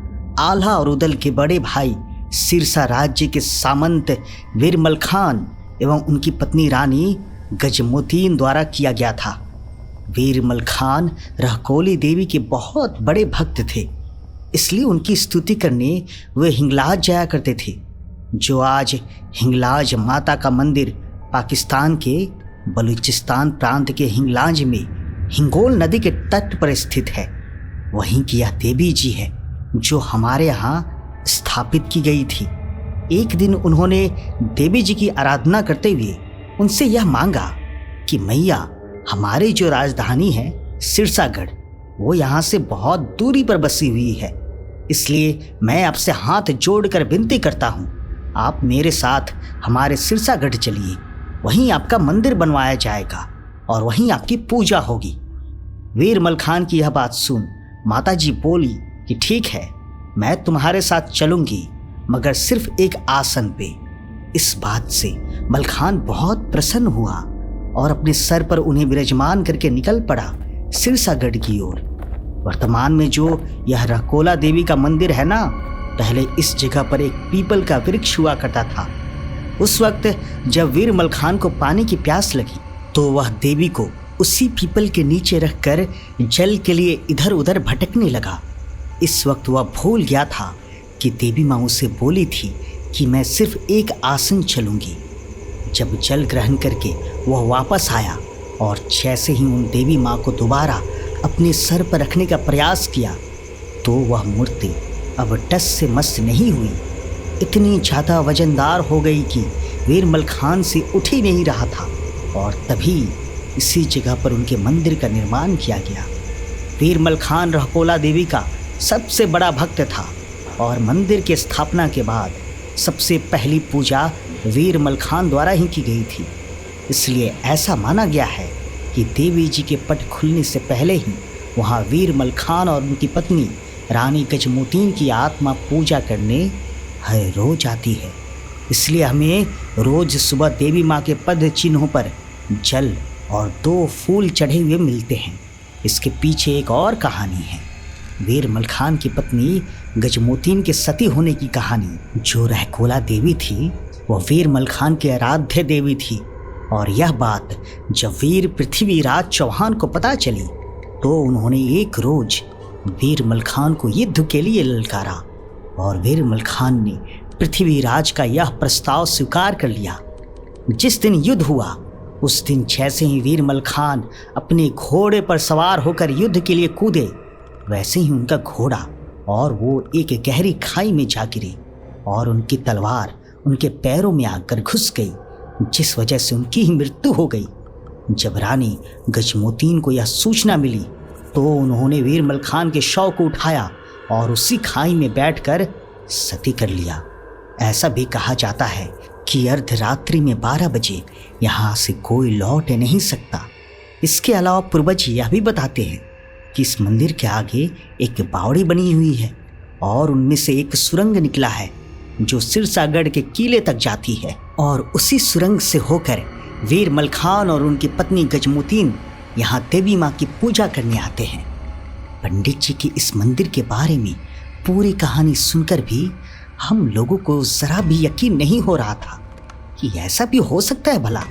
आल्हा और उदल के बड़े भाई सिरसा राज्य के सामंत वीरमल खान एवं उनकी पत्नी रानी गजमोतीन द्वारा किया गया था। वीरमल खान रहकोली देवी के बहुत बड़े भक्त थे, इसलिए उनकी स्तुति करने वे हिंगलाज जाया करते थे, जो आज हिंगलाज माता का मंदिर पाकिस्तान के बलूचिस्तान प्रांत के हिंगलाज में हिंगोल नदी के तट पर स्थित है। वहीं की यह देवी जी है जो हमारे यहाँ स्थापित की गई थी। एक दिन उन्होंने देवी जी की आराधना करते हुए उनसे यह मांगा कि मैया, हमारी जो राजधानी है सिरसागढ़, वो यहाँ से बहुत दूरी पर बसी हुई है, इसलिए मैं आपसे हाथ जोड़कर विनती करता हूँ, आप मेरे साथ हमारे सिरसागढ़ चलिए, वहीं आपका मंदिर बनवाया जाएगा और वहीं आपकी पूजा होगी। वीरमल खान की यह बात सुन माता जी बोली कि ठीक है, मैं तुम्हारे साथ चलूंगी, मगर सिर्फ एक आसन पे। इस बात से मलखान बहुत प्रसन्न हुआ और अपने सर पर उन्हें विराजमान करके निकल पड़ा सिरसागढ़ की ओर। वर्तमान में जो यह रहकोला देवी का मंदिर है ना, पहले इस जगह पर एक पीपल का वृक्ष हुआ करता था। उस वक्त जब वीरमल खान को पानी की प्यास लगी तो वह देवी को उसी पीपल के नीचे रखकर जल के लिए इधर उधर भटकने लगा। इस वक्त वह भूल गया था कि देवी माँ उसे बोली थी कि मैं सिर्फ एक आसन चलूंगी। जब जल ग्रहण करके वह वापस आया और जैसे ही उन देवी माँ को दोबारा अपने सर पर रखने का प्रयास किया तो वह मूर्ति अब टस से मस नहीं हुई, इतनी ज़्यादा वजनदार हो गई कि वीरमल खान से उठ ही नहीं रहा था। और तभी इसी जगह पर उनके मंदिर का निर्माण किया गया। वीरमल खान रहकोला देवी का सबसे बड़ा भक्त था और मंदिर की स्थापना के बाद सबसे पहली पूजा वीरमल खान द्वारा ही की गई थी। इसलिए ऐसा माना गया है कि देवी जी के पट खुलने से पहले ही वहाँ वीरमल खान और उनकी पत्नी रानी गजमोतीन की आत्मा पूजा करने हर रोज आती है। इसलिए हमें रोज सुबह देवी माँ के पद चिन्हों पर जल और 2 फूल चढ़े हुए मिलते हैं। इसके पीछे एक और कहानी है, वीरमल खान की पत्नी गजमोतीन के सती होने की कहानी। जो रहकोला देवी थी वह वीरमल खान की आराध्य देवी थी और यह बात जब वीर पृथ्वीराज चौहान को पता चली तो उन्होंने एक रोज वीरमल खान को युद्ध के लिए ललकारा और वीरमल खान ने पृथ्वीराज का यह प्रस्ताव स्वीकार कर लिया। जिस दिन युद्ध हुआ उस दिन जैसे ही वीरमल खान अपने घोड़े पर सवार होकर युद्ध के लिए कूदे, वैसे ही उनका घोड़ा और वो एक गहरी खाई में जा गिरे और उनकी तलवार उनके पैरों में आकर घुस गई जिस वजह से उनकी ही मृत्यु हो गई। जब रानी गजमोतीन को यह सूचना मिली तो उन्होंने वीरमल खान के शव को उठाया और उसी खाई में बैठकर सती कर लिया। ऐसा भी कहा जाता है कि अर्धरात्रि में 12 बजे यहाँ से कोई लौट नहीं सकता। इसके अलावा पूर्वज यह भी बताते हैं कि इस मंदिर के आगे एक बावड़ी बनी हुई है और उनमें से एक सुरंग निकला है जो सिरसागढ़ के किले तक जाती है, और उसी सुरंग से होकर वीरमल खान और उनकी पत्नी गजमोतीन यहाँ देवी माँ की पूजा करने आते हैं। पंडित जी की इस मंदिर के बारे में पूरी कहानी सुनकर भी हम लोगों को जरा भी यकीन नहीं हो रहा था कि ऐसा भी हो सकता है। भला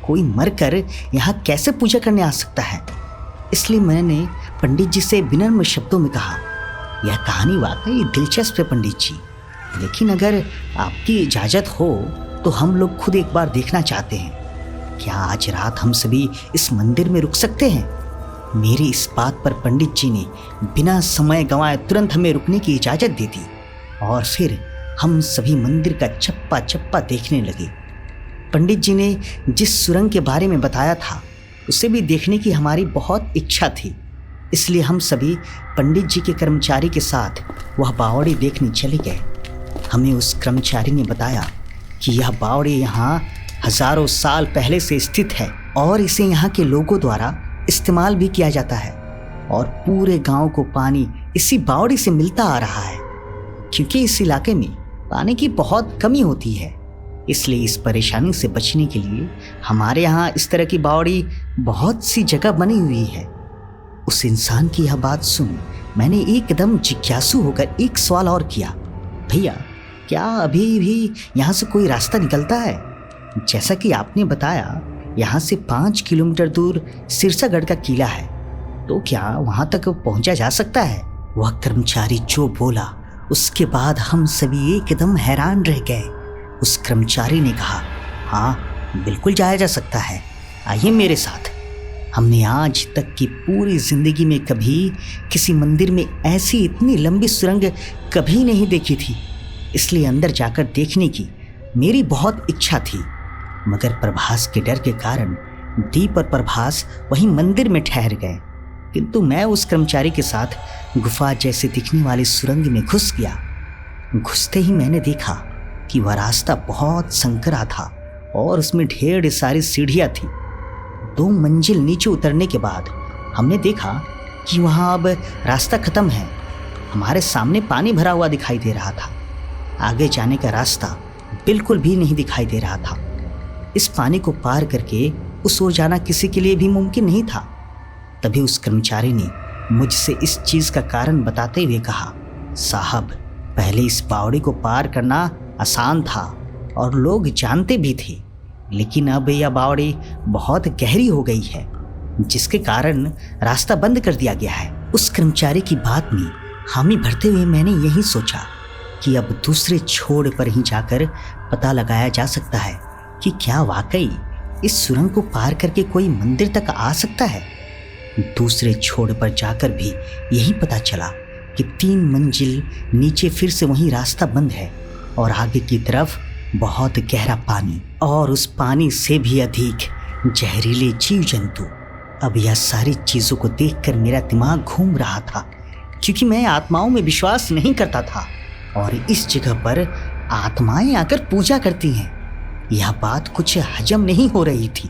कोई मरकर यहाँ कैसे पूजा करने आ सकता है। इसलिए मैंने पंडित जी से विनम्र शब्दों में कहा, यह कहानी वाकई दिलचस्प है पंडित जी, लेकिन अगर आपकी इजाज़त हो तो हम लोग खुद एक बार देखना चाहते हैं। क्या आज रात हम सभी इस मंदिर में रुक सकते हैं? मेरी इस बात पर पंडित जी ने बिना समय गंवाए तुरंत हमें रुकने की इजाज़त दे दी और फिर हम सभी मंदिर का चप्पा चप्पा देखने लगे। पंडित जी ने जिस सुरंग के बारे में बताया था उसे भी देखने की हमारी बहुत इच्छा थी, इसलिए हम सभी पंडित जी के कर्मचारी के साथ वह बावड़ी देखने चले गए। हमें उस कर्मचारी ने बताया कि यह बावड़ी यहाँ हजारों साल पहले से स्थित है और इसे यहाँ के लोगों द्वारा इस्तेमाल भी किया जाता है और पूरे गांव को पानी इसी बावड़ी से मिलता आ रहा है। क्योंकि इस इलाके में पानी की बहुत कमी होती है, इसलिए इस परेशानी से बचने के लिए हमारे यहाँ इस तरह की बावड़ी बहुत सी जगह बनी हुई है। उस इंसान की यह बात सुन मैंने एकदम जिज्ञासु होकर एक सवाल और किया, भैया क्या अभी भी यहाँ से कोई रास्ता निकलता है? जैसा कि आपने बताया यहाँ से 5 किलोमीटर दूर सिरसागढ़ का किला है, तो क्या वहाँ तक पहुँचा जा सकता है? वह कर्मचारी जो बोला उसके बाद हम सभी एकदम हैरान रह गए। उस कर्मचारी ने कहा, हाँ बिल्कुल जाया जा सकता है, आइए मेरे साथ। हमने आज तक की पूरी जिंदगी में कभी किसी मंदिर में ऐसी इतनी लंबी सुरंग कभी नहीं देखी थी, इसलिए अंदर जाकर देखने की मेरी बहुत इच्छा थी। मगर प्रभास के डर के कारण दीप और प्रभास वहीं मंदिर में ठहर गए, किंतु मैं उस कर्मचारी के साथ गुफा जैसे दिखने वाली सुरंग में घुस गया। घुसते ही मैंने देखा कि वह रास्ता बहुत संकरा था और उसमें ढेर सारी सीढ़ियाँ थी। 2 मंजिल नीचे उतरने के बाद हमने देखा कि वहाँ अब रास्ता खत्म है। हमारे सामने पानी भरा हुआ दिखाई दे रहा था। आगे जाने का रास्ता बिल्कुल भी नहीं दिखाई दे रहा था। इस पानी को पार करके उस ओर जाना किसी के लिए भी मुमकिन नहीं था। तभी उस कर्मचारी ने मुझसे इस चीज़ का कारण बताते हुए कहा, साहब पहले इस बावड़ी को पार करना आसान था और लोग जानते भी थे, लेकिन अब यह बावड़ी बहुत गहरी हो गई है, जिसके कारण रास्ता बंद कर दिया गया है। उस कर्मचारी की बात में हामी भरते हुए मैंने यही सोचा कि अब दूसरे छोर पर ही जाकर पता लगाया जा सकता है कि क्या वाकई इस सुरंग को पार करके कोई मंदिर तक आ सकता है। दूसरे छोर पर जाकर भी यही पता चला कि 3 मंजिल नीचे फिर से वही रास्ता बंद है और आगे की तरफ बहुत गहरा पानी और उस पानी से भी अधिक जहरीले जीव जंतु। अब यह सारी चीज़ों को देखकर मेरा दिमाग घूम रहा था, क्योंकि मैं आत्माओं में विश्वास नहीं करता था और इस जगह पर आत्माएं आकर पूजा करती हैं। यह बात कुछ हजम नहीं हो रही थी,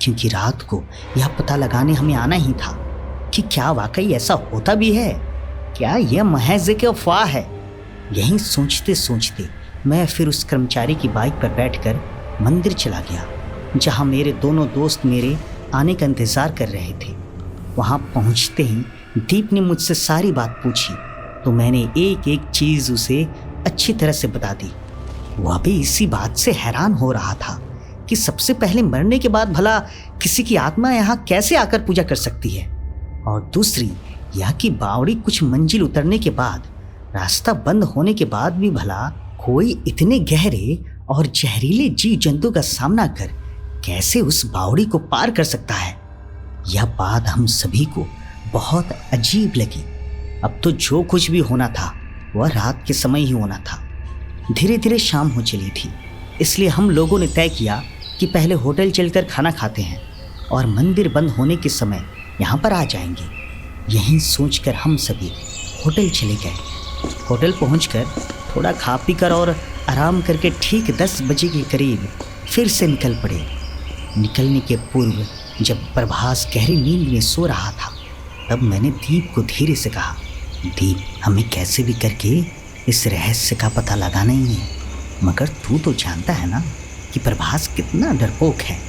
क्योंकि रात को यह पता लगाने हमें आना ही था कि क्या वाकई ऐसा होता भी है, क्या यह महज एक अफवाह है। यही सोचते सोचते मैं फिर उस कर्मचारी की बाइक पर बैठकर मंदिर चला गया, जहां मेरे दोनों दोस्त मेरे आने का इंतज़ार कर रहे थे। वहां पहुंचते ही दीप ने मुझसे सारी बात पूछी तो मैंने एक एक चीज़ उसे अच्छी तरह से बता दी। वह भी इसी बात से हैरान हो रहा था कि सबसे पहले मरने के बाद भला किसी की आत्मा यहाँ कैसे आकर पूजा कर सकती है, और दूसरी यह कि बावड़ी कुछ मंजिल उतरने के बाद रास्ता बंद होने के बाद भी भला कोई इतने गहरे और जहरीले जीव जंतु का सामना कर कैसे उस बावड़ी को पार कर सकता है। यह बात हम सभी को बहुत अजीब लगी। अब तो जो कुछ भी होना था वह रात के समय ही होना था। धीरे धीरे शाम हो चली थी, इसलिए हम लोगों ने तय किया कि पहले होटल चलकर खाना खाते हैं और मंदिर बंद होने के समय यहाँ पर आ जाएंगे। यही सोचकर हम सभी होटल चले गए। होटल पहुंचकर थोड़ा खा पी कर और आराम करके ठीक 10 बजे के करीब फिर से निकल पड़े। निकलने के पूर्व जब प्रभास गहरी नींद में सो रहा था, तब मैंने दीप को धीरे से कहा, दीप, हमें कैसे भी करके इस रहस्य का पता लगाना ही है, मगर तू तो जानता है ना कि प्रभास कितना डरपोक है।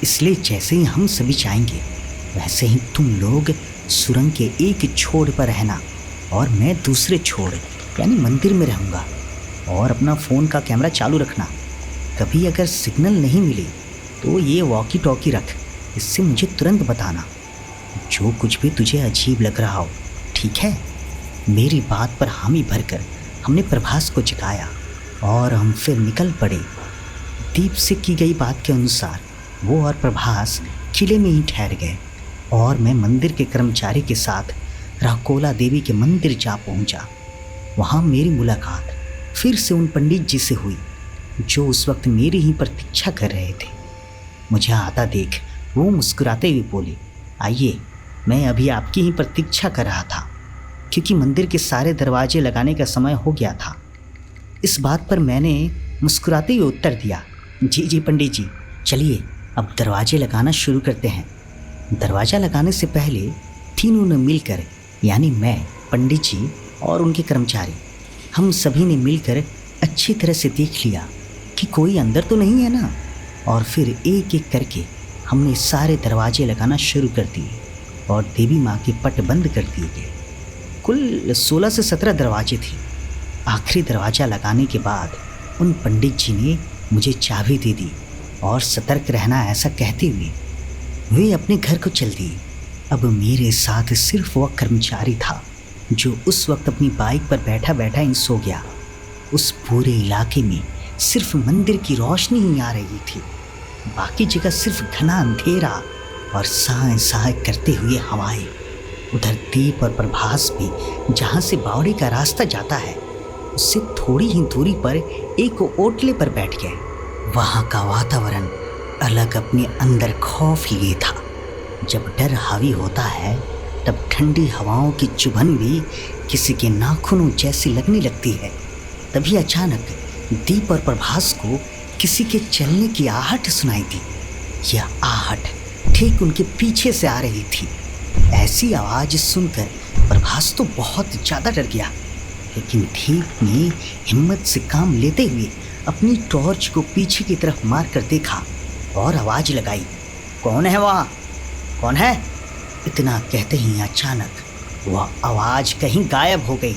इसलिए जैसे ही हम सभी जाएंगे वैसे ही तुम लोग सुरंग के एक छोर पर रहना और मैं दूसरे छोर यानी मंदिर में रहूँगा। और अपना फ़ोन का कैमरा चालू रखना। कभी अगर सिग्नल नहीं मिले तो ये वॉकी टॉकी रख, इससे मुझे तुरंत बताना जो कुछ भी तुझे अजीब लग रहा हो, ठीक है? मेरी बात पर हामी भरकर हमने प्रभास को जगाया और हम फिर निकल पड़े। दीप से की गई बात के अनुसार वो और प्रभास किले में ही ठहर गए और मैं मंदिर के कर्मचारी के साथ राकोला देवी के मंदिर जा पहुंचा। वहाँ मेरी मुलाकात फिर से उन पंडित जी से हुई जो उस वक्त मेरी ही प्रतीक्षा कर रहे थे। मुझे आता देख वो मुस्कुराते हुए बोले, आइए, मैं अभी आपकी ही प्रतीक्षा कर रहा था, क्योंकि मंदिर के सारे दरवाजे लगाने का समय हो गया था। इस बात पर मैंने मुस्कुराते हुए उत्तर दिया, जी पंडित जी, चलिए अब दरवाजे लगाना शुरू करते हैं। दरवाज़ा लगाने से पहले तीनों ने मिलकर, यानी मैं, पंडित जी और उनके कर्मचारी, हम सभी ने मिलकर अच्छी तरह से देख लिया कि कोई अंदर तो नहीं है ना। और फिर एक एक करके हमने सारे दरवाजे लगाना शुरू कर दिए और देवी माँ के पट बंद कर दिए गए। कुल 16 से 17 दरवाजे थे। आखिरी दरवाज़ा लगाने के बाद उन पंडित जी ने मुझे चाबी दे दी और सतर्क रहना ऐसा कहते हुए वे अपने घर को चल दिए। अब मेरे साथ सिर्फ वह कर्मचारी था जो उस वक्त अपनी बाइक पर बैठा बैठा ही सो गया। उस पूरे इलाके में सिर्फ मंदिर की रोशनी ही आ रही थी, बाकी जगह सिर्फ घना अंधेरा और साए साए करते हुए हवाएं। उधर दीप और प्रभास भी जहाँ से बावड़ी का रास्ता जाता है उससे थोड़ी ही दूरी पर एक ओटले पर बैठ गए। वहाँ का वातावरण अलग अपने अंदर खौफ लिए था। जब डर हावी होता है तब ठंडी हवाओं की चुभन भी किसी के नाखूनों जैसी लगने लगती है। तभी अचानक दीप और प्रभास को किसी के चलने की आहट सुनाई दी। यह आहट ठीक उनके पीछे से आ रही थी। ऐसी आवाज़ सुनकर प्रभास तो बहुत ज़्यादा डर गया, लेकिन दीप ने हिम्मत से काम लेते हुए अपनी टॉर्च को पीछे की तरफ मार कर देखा और आवाज़ लगाई, कौन है वहाँ, कौन है? इतना कहते ही अचानक वह आवाज़ कहीं गायब हो गई।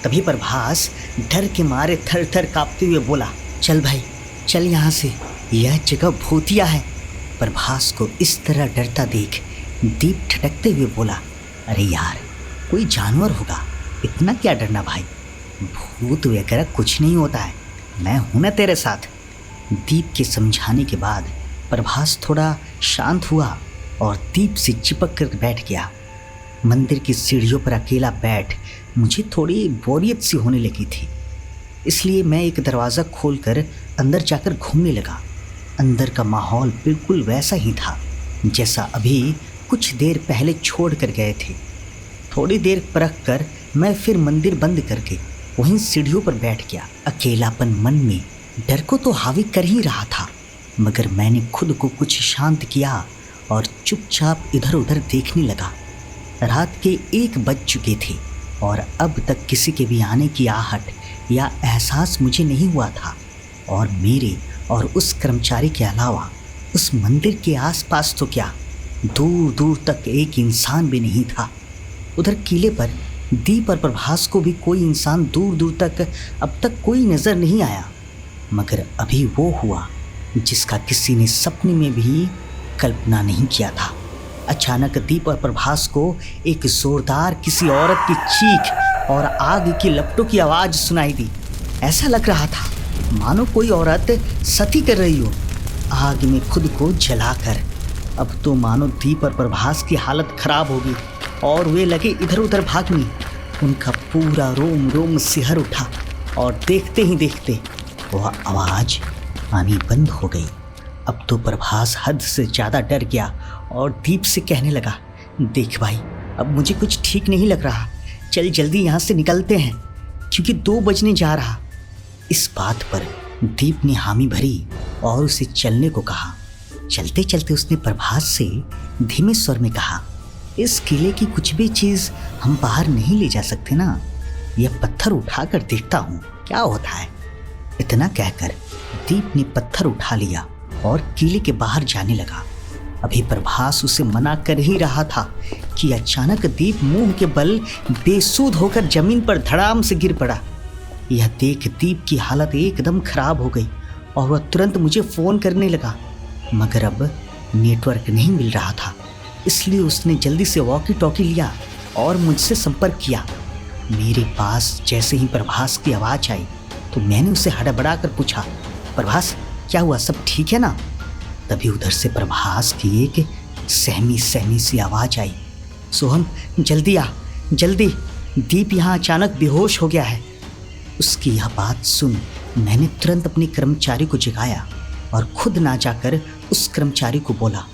तभी प्रभास डर के मारे थर थर काँपते हुए बोला, चल भाई चल यहाँ से, यह जगह भूतिया है। प्रभास को इस तरह डरता देख दीप ठटकते हुए बोला, अरे यार, कोई जानवर होगा, इतना क्या डरना भाई, भूत वगैरह कुछ नहीं होता है, मैं हूं ना तेरे साथ। दीप के समझाने के बाद प्रभास थोड़ा शांत हुआ और दीप से चिपक कर बैठ गया। मंदिर की सीढ़ियों पर अकेला बैठ मुझे थोड़ी बोरियत सी होने लगी थी, इसलिए मैं एक दरवाज़ा खोलकर अंदर जाकर घूमने लगा। अंदर का माहौल बिल्कुल वैसा ही था जैसा अभी कुछ देर पहले छोड़ कर गए थे। थोड़ी देर परख कर मैं फिर मंदिर बंद करके वहीं सीढ़ियों पर बैठ गया। अकेलापन मन में डर को तो हावी कर ही रहा था, मगर मैंने खुद को कुछ शांत किया और चुपचाप इधर उधर देखने लगा। रात के 1 बज चुके थे और अब तक किसी के भी आने की आहट या एहसास मुझे नहीं हुआ था। और मेरे और उस कर्मचारी के अलावा उस मंदिर के आसपास तो क्या, दूर दूर तक एक इंसान भी नहीं था। उधर किले पर दीप और प्रभास को भी कोई इंसान दूर दूर तक अब तक कोई नज़र नहीं आया, मगर अभी वो हुआ जिसका किसी ने सपने में भी कल्पना नहीं किया था। अचानक दीप और प्रभास को एक जोरदार किसी औरत की चीख और आग की लपटों की आवाज़ सुनाई दी। ऐसा लग रहा था मानो कोई औरत सती कर रही हो, आग में खुद को जलाकर। अब तो मानो दीप और प्रभास की हालत खराब होगी और वे लगे इधर उधर भागने। उनका पूरा रोम रोम सिहर उठा और देखते ही देखते वह आवाज़ आनी बंद हो गई अब तो प्रभास हद से ज़्यादा डर गया और दीप से कहने लगा, देख भाई, अब मुझे कुछ ठीक नहीं लग रहा, चल जल्दी यहाँ से निकलते हैं क्योंकि 2 बजने जा रहा। इस बात पर दीप ने हामी भरी और उसे चलने को कहा। चलते चलते उसने प्रभास से धीमे स्वर में कहा, इस किले की कुछ भी चीज़ हम बाहर नहीं ले जा सकते ना, यह पत्थर उठाकर देखता हूँ क्या होता है। इतना कहकर दीप ने पत्थर उठा लिया और किले के बाहर जाने लगा। अभी प्रभास उसे मना कर ही रहा था कि अचानक दीप मुंह के बल बेसुध होकर जमीन पर धड़ाम से गिर पड़ा। यह देख दीप की हालत एकदम खराब हो गई और वह तुरंत मुझे फ़ोन करने लगा, मगर अब नेटवर्क नहीं मिल रहा था, इसलिए उसने जल्दी से वॉकी टॉकी लिया और मुझसे संपर्क किया। मेरे पास जैसे ही प्रभास की आवाज़ आई तो मैंने उसे हड़बड़ा कर पूछा, प्रभास क्या हुआ, सब ठीक है ना? तभी उधर से प्रभास की एक सहमी सहमी सी आवाज़ आई, सोहम जल्दी आ, जल्दी, दीप यहाँ अचानक बेहोश हो गया है। उसकी यह बात सुन मैंने तुरंत अपने कर्मचारी को जगाया और खुद ना जाकर उस कर्मचारी को बोला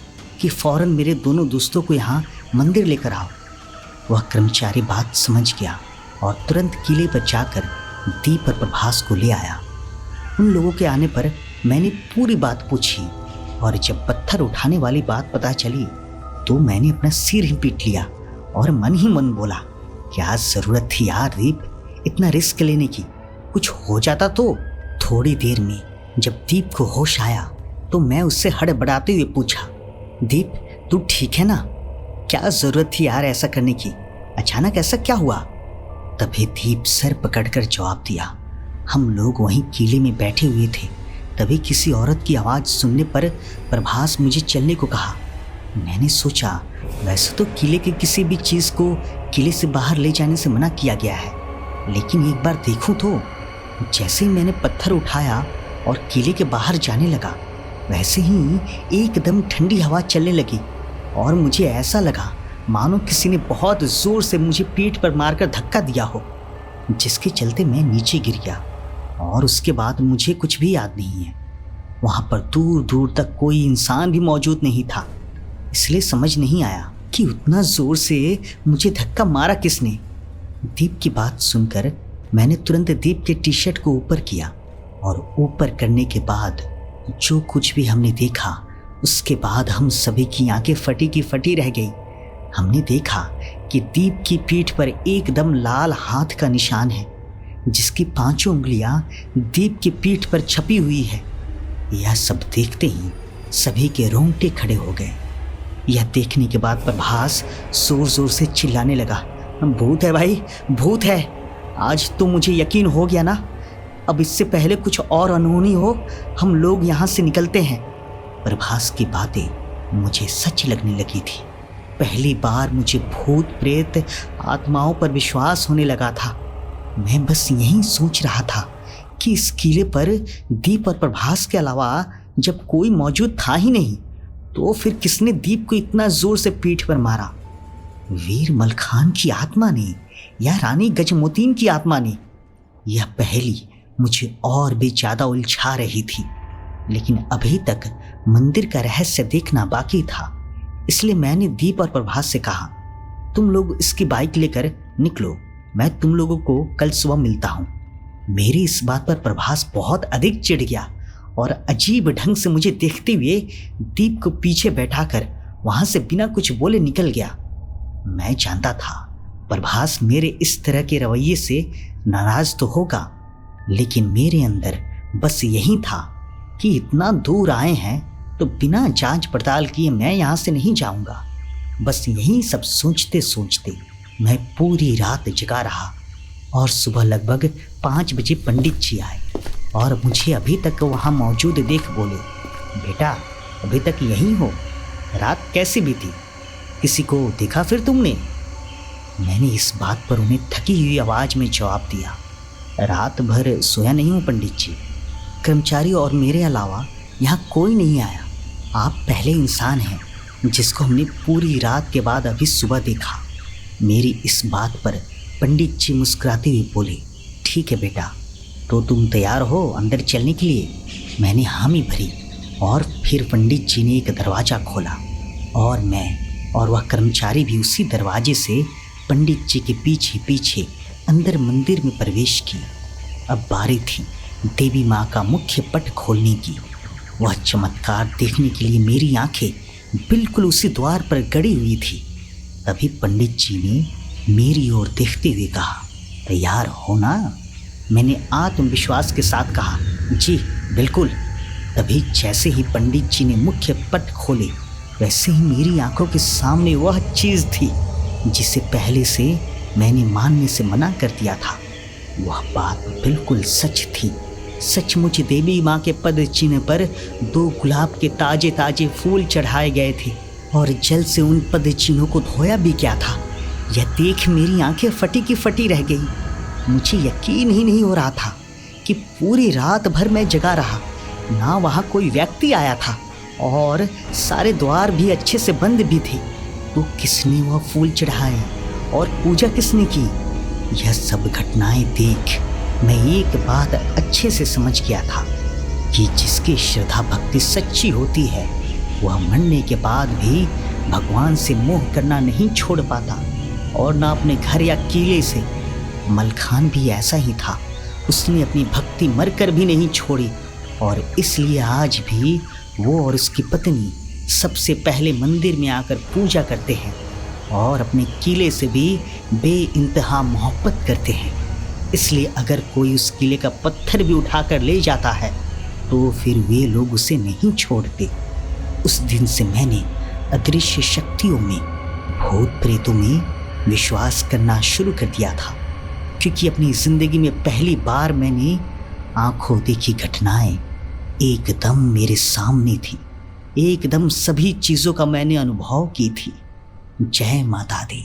कि फ़ौरन मेरे दोनों दोस्तों को यहाँ मंदिर लेकर आओ। वह कर्मचारी बात समझ गया और तुरंत किले पर जाकर दीप और प्रभास को ले आया। उन लोगों के आने पर मैंने पूरी बात पूछी और जब पत्थर उठाने वाली बात पता चली तो मैंने अपना सिर ही पीट लिया और मन ही मन बोला, क्या ज़रूरत थी यार दीप इतना रिस्क लेने की, कुछ हो जाता तो। थोड़ी देर में जब दीप को होश आया तो मैं उससे हड़बड़ाते हुए पूछा, दीप तू ठीक है ना? क्या ज़रूरत थी यार ऐसा करने की, अचानक ऐसा क्या हुआ? तभी दीप सर पकड़कर जवाब दिया, हम लोग वहीं किले में बैठे हुए थे, तभी किसी औरत की आवाज़ सुनने पर प्रभास मुझे चलने को कहा। मैंने सोचा वैसे तो किले के किसी भी चीज़ को किले से बाहर ले जाने से मना किया गया है, लेकिन एक बार देखूं तो। जैसे ही मैंने पत्थर उठाया और किले के बाहर जाने लगा वैसे ही एकदम ठंडी हवा चलने लगी और मुझे ऐसा लगा मानो किसी ने बहुत ज़ोर से मुझे पीठ पर मारकर धक्का दिया हो, जिसके चलते मैं नीचे गिर गया और उसके बाद मुझे कुछ भी याद नहीं है। वहाँ पर दूर दूर तक कोई इंसान भी मौजूद नहीं था, इसलिए समझ नहीं आया कि उतना ज़ोर से मुझे धक्का मारा किसने। दीप की बात सुनकर मैंने तुरंत दीप के टी शर्ट को ऊपर किया और ऊपर करने के बाद जो कुछ भी हमने देखा उसके बाद हम सभी की आंखें फटी की फटी रह गई। हमने देखा कि दीप की पीठ पर एकदम लाल हाथ का निशान है, जिसकी 5 उंगलियां दीप की पीठ पर छपी हुई है। यह सब देखते ही सभी के रोंगटे खड़े हो गए। यह देखने के बाद प्रभास जोर जोर से चिल्लाने लगा, भूत है भाई, भूत है। आज तो मुझे यकीन हो गया ना, अब इससे पहले कुछ और अनहोनी हो हम लोग यहाँ से निकलते हैं। प्रभास की बातें मुझे सच लगने लगी थी। पहली बार मुझे भूत प्रेत आत्माओं पर विश्वास होने लगा था। मैं बस यही सोच रहा था कि इस किले पर दीप और प्रभास के अलावा जब कोई मौजूद था ही नहीं तो फिर किसने दीप को इतना जोर से पीठ पर मारा? वीर मलखान की आत्मा ने या रानी गजमोतीन की आत्मा ने? यह पहेली मुझे और भी ज़्यादा उलझा रही थी, लेकिन अभी तक मंदिर का रहस्य देखना बाकी था। इसलिए मैंने दीप और प्रभास से कहा, तुम लोग इसकी बाइक लेकर निकलो, मैं तुम लोगों को कल सुबह मिलता हूँ। मेरी इस बात पर प्रभास बहुत अधिक चिढ़ गया और अजीब ढंग से मुझे देखते हुए दीप को पीछे बैठाकर वहाँ से बिना कुछ बोले निकल गया। मैं जानता था प्रभास मेरे इस तरह के रवैये से नाराज तो होगा, लेकिन मेरे अंदर बस यही था कि इतना दूर आए हैं तो बिना जांच पड़ताल किए मैं यहाँ से नहीं जाऊँगा। बस यही सब सोचते सोचते मैं पूरी रात जगा रहा और सुबह लगभग 5 बजे पंडित जी आए और मुझे अभी तक वहाँ मौजूद देख बोले, बेटा अभी तक यहीं हो, रात कैसी बीती, किसी को देखा फिर तुमने? मैंने इस बात पर उन्हें थकी हुई आवाज़ में जवाब दिया, रात भर सोया नहीं हूँ पंडित जी, कर्मचारी और मेरे अलावा यहाँ कोई नहीं आया। आप पहले इंसान हैं जिसको हमने पूरी रात के बाद अभी सुबह देखा। मेरी इस बात पर पंडित जी मुस्कुराते हुए बोले, ठीक है बेटा, तो तुम तैयार हो अंदर चलने के लिए? मैंने हामी भरी और फिर पंडित जी ने एक दरवाज़ा खोला और मैं और वह कर्मचारी भी उसी दरवाजे से पंडित जी के पीछे पीछे अंदर मंदिर में प्रवेश की। अब बारी थी देवी माँ का मुख्य पट खोलने की। वह चमत्कार देखने के लिए मेरी आंखें बिल्कुल उसी द्वार पर गड़ी हुई थी। तभी पंडित जी ने मेरी ओर देखते हुए कहा, तैयार हो ना? मैंने आत्मविश्वास के साथ कहा, जी बिल्कुल। तभी जैसे ही पंडित जी ने मुख्य पट खोले वैसे ही मेरी आंखों के सामने वह चीज़ थी जिसे पहले से मैंने मानने से मना कर दिया था। वह बात बिल्कुल सच थी। सचमुच देवी माँ के पद चिन्ह पर 2 गुलाब के ताजे ताजे फूल चढ़ाए गए थे और जल से उन पद चिन्हों को धोया भी क्या था। यह देख मेरी आंखें फटी की फटी रह गई। मुझे यकीन ही नहीं हो रहा था कि पूरी रात भर मैं जगा रहा, ना वहाँ कोई व्यक्ति आया था और सारे द्वार भी अच्छे से बंद भी थे। तो किसने वह फूल चढ़ाए और पूजा किसने की? यह सब घटनाएं देख मैं एक बात अच्छे से समझ गया था कि जिसकी श्रद्धा भक्ति सच्ची होती है वह मरने के बाद भी भगवान से मोह करना नहीं छोड़ पाता और ना अपने घर या किले से। मलखान भी ऐसा ही था, उसने अपनी भक्ति मरकर भी नहीं छोड़ी और इसलिए आज भी वो और उसकी पत्नी सबसे पहले मंदिर में आकर पूजा करते हैं और अपने किले से भी बेइंतहा मोहब्बत करते हैं। इसलिए अगर कोई उस किले का पत्थर भी उठाकर ले जाता है तो फिर वे लोग उसे नहीं छोड़ते। उस दिन से मैंने अदृश्य शक्तियों में, भूत प्रेतों में विश्वास करना शुरू कर दिया था, क्योंकि अपनी ज़िंदगी में पहली बार मैंने आंखों देखी घटनाएं एकदम मेरे सामने थी। एकदम सभी चीज़ों का मैंने अनुभव की थी। जय माता दी।